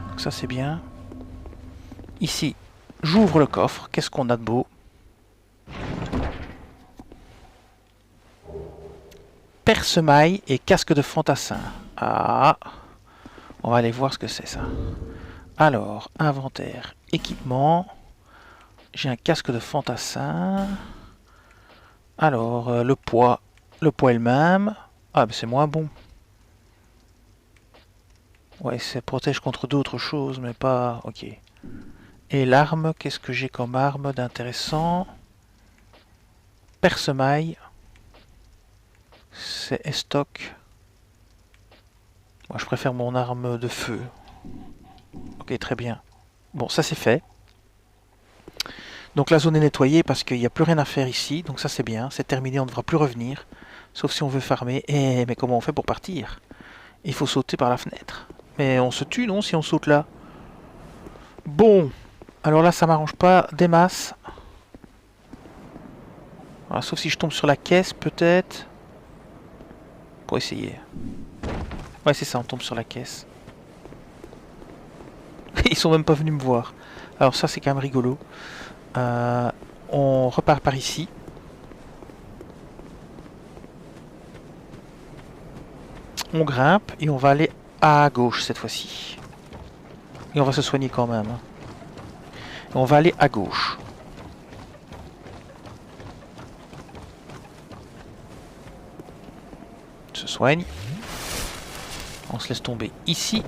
S1: Donc ça, c'est bien. Ici, j'ouvre le coffre. Qu'est-ce qu'on a de beau? Perce-maille et casque de fantassin. Ah. On va aller voir ce que c'est, ça. Alors, inventaire, équipement. J'ai un casque de fantassin. Alors, le poids. Le poids est le même. Ah, mais c'est moins bon. Ouais, ça protège contre d'autres choses, mais pas... Ok. Et l'arme, qu'est-ce que j'ai comme arme d'intéressant? Perce-maille. C'est estoc. Moi, je préfère mon arme de feu. Ok, très bien. Bon, ça c'est fait. Donc la zone est nettoyée parce qu'il n'y a plus rien à faire ici. Donc ça c'est bien, c'est terminé, on ne devra plus revenir. Sauf si on veut farmer. Mais comment on fait pour partir? Il faut sauter par la fenêtre. Mais on se tue non si on saute là? Bon. Alors là ça m'arrange pas des masses. Voilà, sauf si je tombe sur la caisse peut-être. Pour essayer. Ouais c'est ça, on tombe sur la caisse. Ils sont même pas venus me voir. Alors ça c'est quand même rigolo. On repart par ici. On grimpe et on va aller à gauche cette fois-ci. Et on va se soigner quand même. Et on va aller à gauche. On se soigne. On se laisse tomber ici.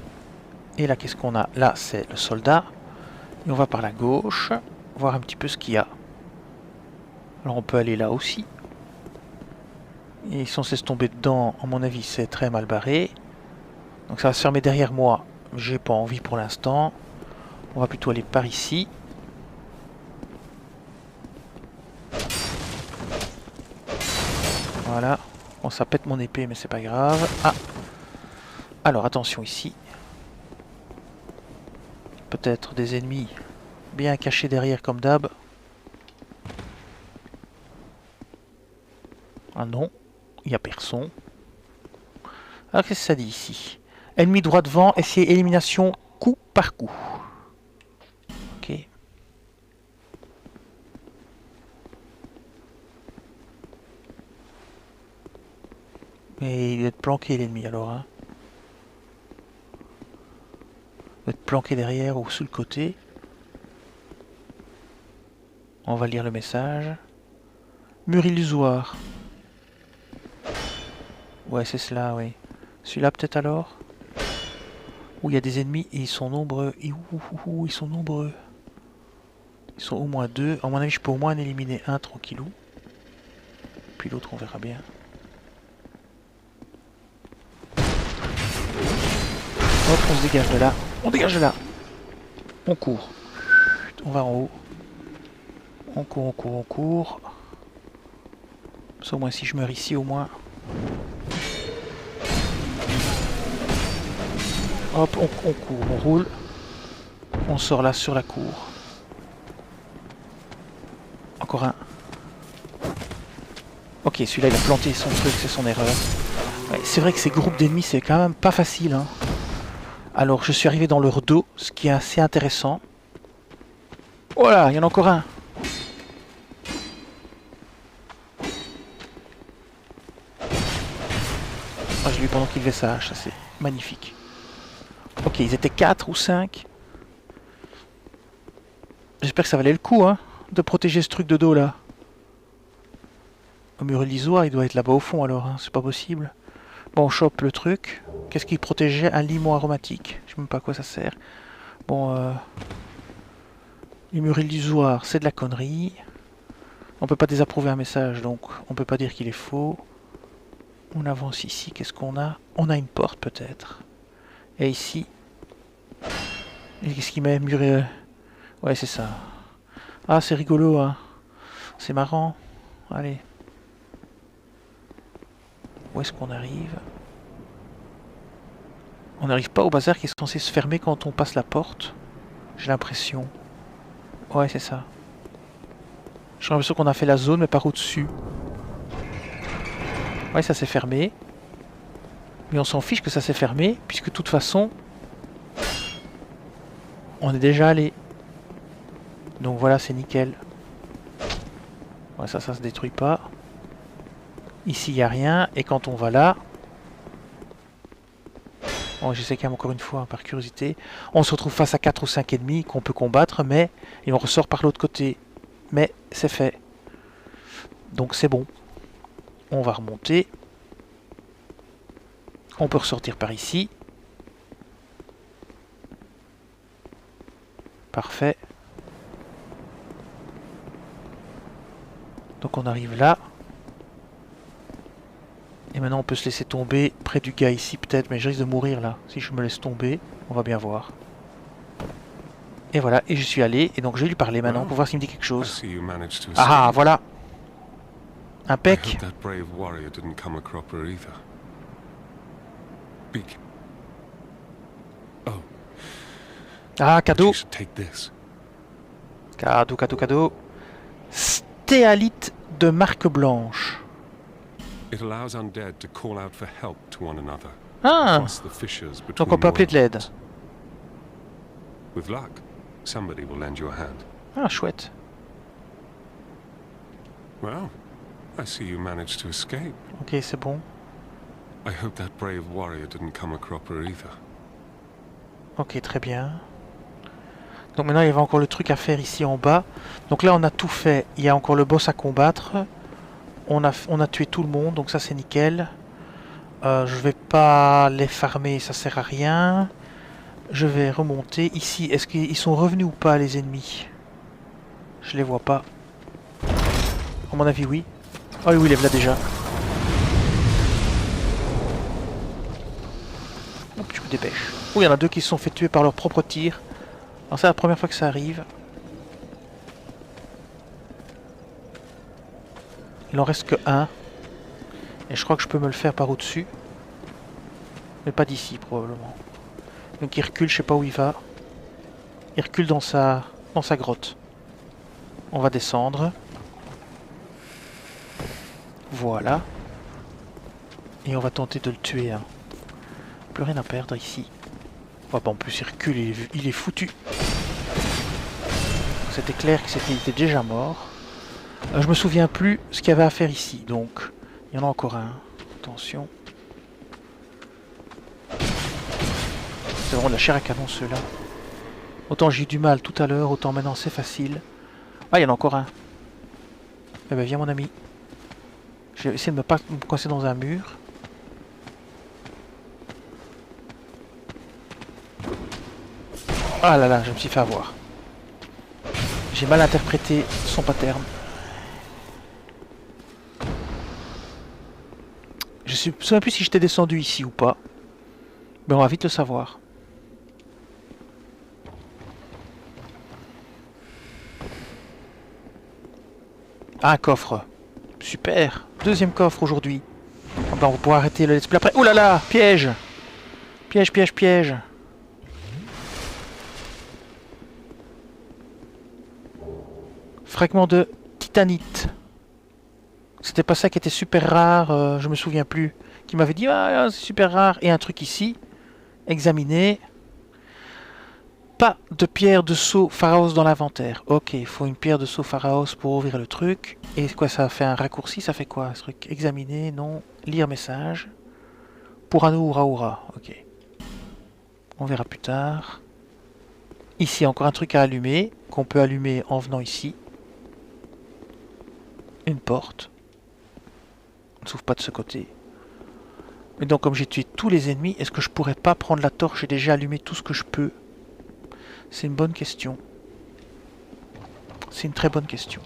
S1: Et là, qu'est-ce qu'on a? Là, c'est le soldat. Et on va par la gauche, voir un petit peu ce qu'il y a. Alors on peut aller là aussi. Et si on se laisse tomber dedans, à mon avis, c'est très mal barré. Donc ça va se fermer derrière moi. J'ai pas envie pour l'instant. On va plutôt aller par ici. Voilà. Bon, ça pète mon épée, mais c'est pas grave. Ah. Alors attention ici. Peut-être des ennemis bien cachés derrière comme d'hab. Ah non, il n'y a personne. Alors qu'est-ce que ça dit ici? Ennemi droit devant, essayer élimination coup par coup. Ok. Mais il doit être planqué l'ennemi alors. Hein. Il doit être planqué derrière ou sous le côté. On va lire le message. Mur illusoire. Ouais, c'est cela, oui. Celui-là peut-être alors? Où il y a des ennemis et ils sont nombreux. Et ils sont nombreux. Ils sont au moins deux. À mon avis, je peux au moins en éliminer un tranquillou. Puis l'autre, on verra bien. Hop, on se dégage de là. On dégage de là. On court. On va en haut. On court, on court, on court. Ça, au moins, si je meurs ici, au moins. Hop, on court, on roule. On sort là sur la cour. Encore un. Ok, celui-là, il a planté son truc, c'est son erreur. Ouais, c'est vrai que ces groupes d'ennemis, c'est quand même pas facile. Hein. Alors, je suis arrivé dans leur dos, ce qui est assez intéressant. Oh là, il y en a encore un. Ah, je l'ai eu pendant qu'il levait sa hache, ça c'est magnifique. Ok, ils étaient 4 ou 5. J'espère que ça valait le coup, hein, de protéger ce truc de dos là. Le mur illusoire, il doit être là-bas au fond alors, hein, c'est pas possible. Bon, on chope le truc. Qu'est-ce qui protégeait? Un limon aromatique. Je sais même pas à quoi ça sert. Bon, les murs illusoires, c'est de la connerie. On peut pas désapprouver un message, donc on peut pas dire qu'il est faux. On avance ici, qu'est-ce qu'on a? On a une porte peut-être. Et ici... Qu'est-ce qu'il met? Mur... Ouais, c'est ça. Ah, c'est rigolo, hein. C'est marrant. Allez. Où est-ce qu'on arrive? On n'arrive pas au bazar qui est censé se fermer quand on passe la porte. J'ai l'impression. Ouais, c'est ça. J'ai l'impression qu'on a fait la zone, mais par au-dessus. Ouais, ça s'est fermé. Mais on s'en fiche que ça s'est fermé, puisque de toute façon, on est déjà allé. Donc voilà, c'est nickel. Ouais, ça se détruit pas. Ici, il n'y a rien. Et quand on va là... Bon, j'essaie quand même encore une fois, hein, par curiosité. On se retrouve face à 4 ou 5 ennemis qu'on peut combattre, mais... Et on ressort par l'autre côté. Mais c'est fait. Donc c'est bon. On va remonter. On peut ressortir par ici. Parfait. Donc on arrive là. Et maintenant on peut se laisser tomber près du gars ici peut-être, mais je risque de mourir là. Si je me laisse tomber, on va bien voir. Et voilà, et je suis allé, et donc je vais lui parler maintenant pour voir s'il me dit quelque chose. Ah, voilà. Impec. Ah, cadeau. Cadeau, cadeau, cadeau. Stéalite de marque blanche. Ah. Donc on peut appeler de l'aide.
S2: With luck, somebody will lend you a hand.
S1: Ah, chouette.
S2: Well, I see you managed to escape.
S1: Ok, c'est bon.
S2: I hope that brave warrior didn't come a cropper either.
S1: Ok, très bien. Donc maintenant, il y avait encore le truc à faire ici en bas. Donc là, on a tout fait. Il y a encore le boss à combattre. On a tué tout le monde, donc ça, c'est nickel. Je vais pas les farmer, ça sert à rien. Je vais remonter. Ici, est-ce qu'ils sont revenus ou pas, les ennemis? Je les vois pas. À mon avis, oui. Oh oui, il est là déjà. Hop, je me dépêche. Oh, il y en a deux qui se sont fait tuer par leur propre tir. Alors c'est la première fois que ça arrive. Il en reste que un. Et je crois que je peux me le faire par au-dessus. Mais pas d'ici, probablement. Donc il recule, je sais pas où il va. Il recule dans sa grotte. On va descendre. Voilà. Et on va tenter de le tuer. Hein. Plus rien à perdre ici. Oh, bah en plus il recule, il est foutu. C'était clair qu'il était déjà mort. Je me souviens plus ce qu'il y avait à faire ici. Donc, il y en a encore un. Attention. C'est vraiment de la chair à canon ceux-là. Autant j'ai eu du mal tout à l'heure, autant maintenant c'est facile. Ah, il y en a encore un. Eh ben viens mon ami. Je vais essayer de pas me coincer dans un mur. Ah là là, je me suis fait avoir. J'ai mal interprété son pattern. Je ne me souviens plus si j'étais descendu ici ou pas. Mais on va vite le savoir. Ah, un coffre. Super. Deuxième coffre aujourd'hui. Ah ben, on va pouvoir arrêter le let's play après. Ouh là là, piège. Piège, piège, piège. Fragment de titanite. C'était pas ça qui était super rare, je me souviens plus. Qui m'avait dit, ah, c'est super rare. Et un truc ici. Examiner. Pas de pierre de sceau Pharaos dans l'inventaire. Ok, il faut une pierre de sceau Pharaos pour ouvrir le truc. Et quoi, ça fait un raccourci? Ça fait quoi ce truc? Examiner, non. Lire message. Puranu Uraura. Ok. On verra plus tard. Ici, encore un truc à allumer. Qu'on peut allumer en venant ici. Une porte. On ne s'ouvre pas de ce côté. Mais donc, comme j'ai tué tous les ennemis, est-ce que je pourrais pas prendre la torche et déjà allumer tout ce que je peux? C'est une bonne question. C'est une très bonne question.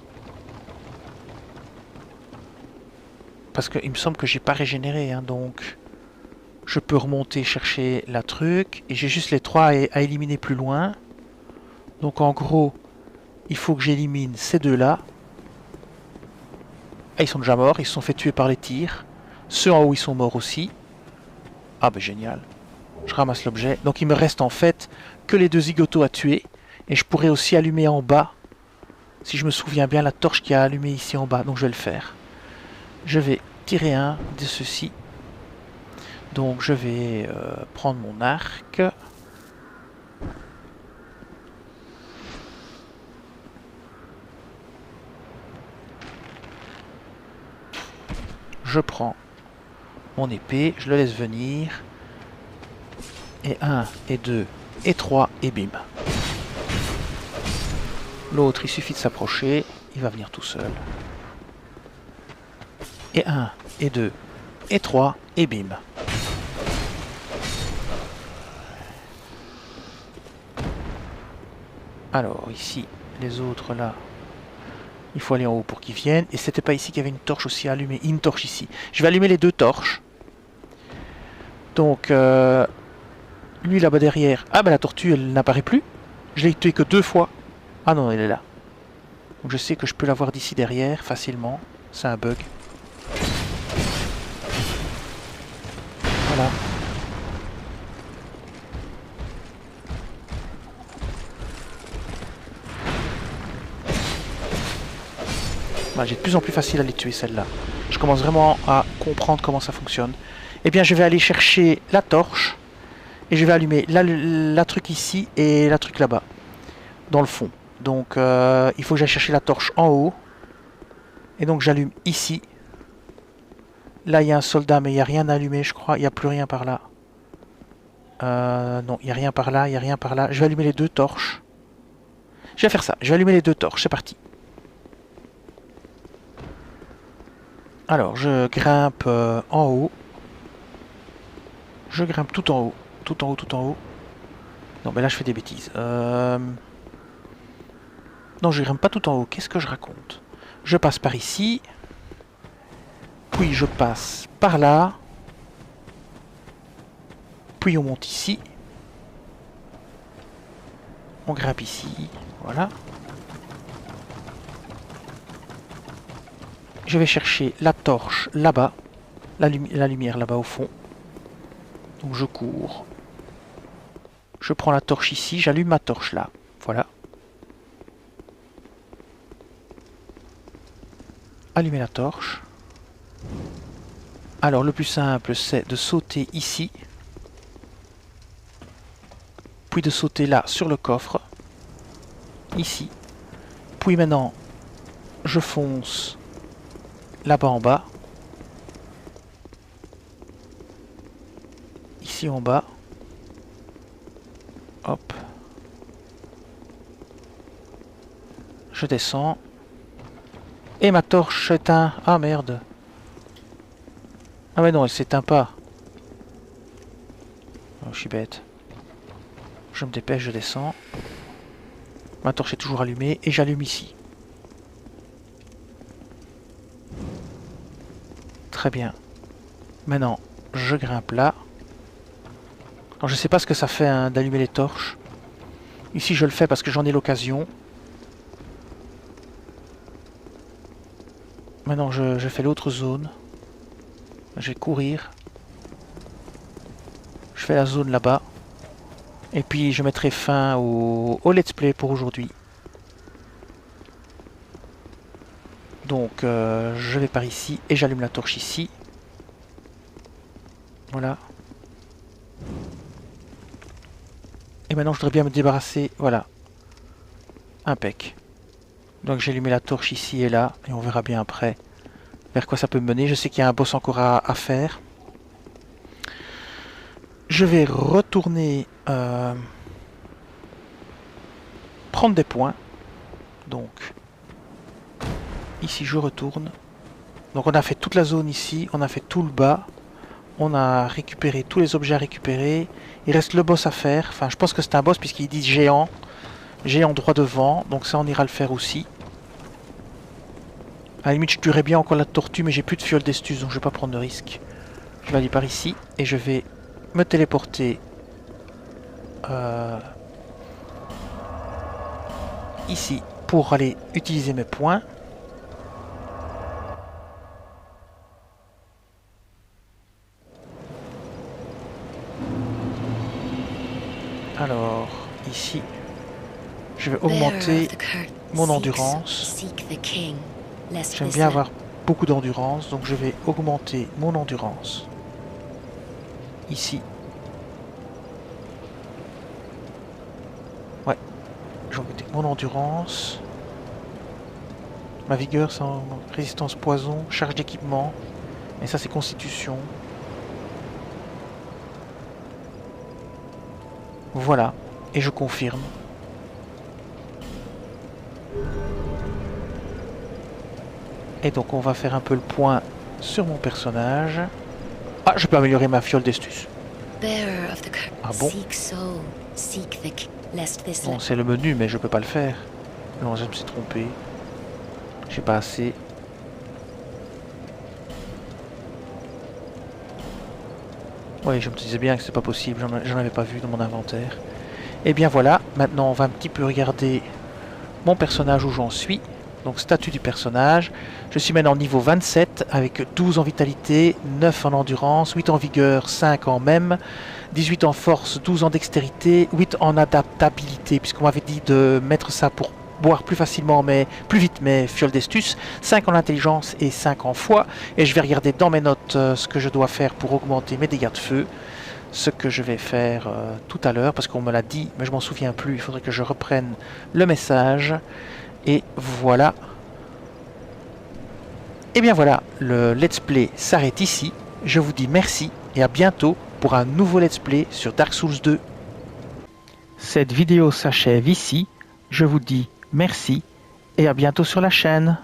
S1: Parce qu'il me semble que j'ai pas régénéré, hein, donc je peux remonter chercher la truc et j'ai juste les trois à éliminer plus loin. Donc en gros, il faut que j'élimine ces deux-là. Ah, ils sont déjà morts, ils se sont fait tuer par les tirs. Ceux en haut, ils sont morts aussi. Ah ben génial. Je ramasse l'objet. Donc il me reste en fait que les deux zigotos à tuer. Et je pourrais aussi allumer en bas. Si je me souviens bien, la torche qui a allumé ici en bas. Donc je vais le faire. Je vais tirer un de ceux-ci. Donc je vais prendre mon arc. Je prends mon épée, je le laisse venir. Et 1, et 2, et 3, et bim. L'autre, il suffit de s'approcher, il va venir tout seul. Et 1, et 2, et 3, et bim. Alors, ici, les autres, là, il faut aller en haut pour qu'ils viennent. Et c'était pas ici qu'il y avait une torche aussi à allumer. Une torche ici. Je vais allumer les deux torches. Donc, lui là-bas derrière. Ah ben la tortue, elle n'apparaît plus. Je l'ai tué que 2 fois. Ah non, elle est là. Donc je sais que je peux la voir d'ici derrière facilement. C'est un bug. Voilà. Voilà, j'ai de plus en plus facile à les tuer celle-là. Je commence vraiment à comprendre comment ça fonctionne. Eh bien je vais aller chercher la torche. Et je vais allumer la truc ici et la truc là-bas, dans le fond. Donc il faut que j'aille chercher la torche en haut. Et donc j'allume ici. Là il y a un soldat mais il n'y a rien allumé je crois. Il n'y a plus rien par là. Non, il n'y a rien par là, il n'y a rien par là. Je vais allumer les 2 torches. Je vais faire ça, je vais allumer les 2 torches, c'est parti. Alors je grimpe en haut. Je grimpe tout en haut. Tout en haut, tout en haut. Non mais là je fais des bêtises. Non je grimpe pas tout en haut, qu'est-ce que je raconte? Je passe par ici. Puis je passe par là. Puis on monte ici. On grimpe ici. Voilà. Je vais chercher la torche là-bas. La lumière là-bas au fond. Donc je cours. Je prends la torche ici. J'allume ma torche là. Voilà. Allumer la torche. Alors le plus simple c'est de sauter ici. Puis de sauter là sur le coffre. Ici. Puis maintenant je fonce là-bas en bas. Ici en bas. Hop. Je descends. Et ma torche s'éteint. Ah merde. Ah mais non, elle s'éteint pas. Oh, je suis bête. Je me dépêche, je descends. Ma torche est toujours allumée et j'allume ici. Très bien. Maintenant, je grimpe là. Alors, je sais pas ce que ça fait hein, d'allumer les torches. Ici, je le fais parce que j'en ai l'occasion. Maintenant, je fais l'autre zone. Je vais courir. Je fais la zone là-bas. Et puis, je mettrai fin au let's play pour aujourd'hui. Donc, je vais par ici et j'allume la torche ici. Voilà. Et maintenant, je voudrais bien me débarrasser. Voilà. Impec. Donc, j'ai allumé la torche ici et là. Et on verra bien après vers quoi ça peut me mener. Je sais qu'il y a un boss encore à faire. Je vais retourner prendre des points. Donc, ici, je retourne. Donc, on a fait toute la zone ici. On a fait tout le bas. On a récupéré tous les objets à récupérer. Il reste le boss à faire. Enfin, je pense que c'est un boss puisqu'il dit géant. Géant droit devant. Donc ça, on ira le faire aussi. À la limite, je tuerais bien encore la tortue, mais j'ai plus de fiole d'estus, donc je vais pas prendre de risque. Je vais aller par ici et je vais me téléporter ici pour aller utiliser mes points. Alors, ici, je vais augmenter mon endurance. J'aime bien avoir beaucoup d'endurance, donc je vais augmenter mon endurance. Ici. Ouais, j'ai augmenté mon endurance. Ma vigueur, c'est en résistance poison, charge d'équipement. Et ça, c'est constitution. Voilà, et je confirme. Et donc on va faire un peu le point sur mon personnage. Ah, je peux améliorer ma fiole d'estus. Ah bon? Bon, c'est le menu, mais je peux pas le faire. Non, je me suis trompé. J'ai pas assez. Oui, je me disais bien que c'est pas possible, j'en avais pas vu dans mon inventaire. Et bien voilà, maintenant on va un petit peu regarder mon personnage où j'en suis. Donc statut du personnage, je suis maintenant niveau 27 avec 12 en vitalité, 9 en endurance, 8 en vigueur, 5 en même, 18 en force, 12 en dextérité, 8 en adaptabilité, puisqu'on m'avait dit de mettre ça pour boire plus facilement, mais plus vite mes fioles d'estus, 5 en intelligence et 5 en foi, et je vais regarder dans mes notes ce que je dois faire pour augmenter mes dégâts de feu. ce que je vais faire tout à l'heure, parce qu'on me l'a dit, mais je m'en souviens plus. Il faudrait que je reprenne le message. Et voilà. Et bien voilà, le let's play s'arrête ici. Je vous dis merci et à bientôt pour un nouveau let's play sur Dark Souls 2. Cette vidéo s'achève ici. Je vous dis merci et à bientôt sur la chaîne.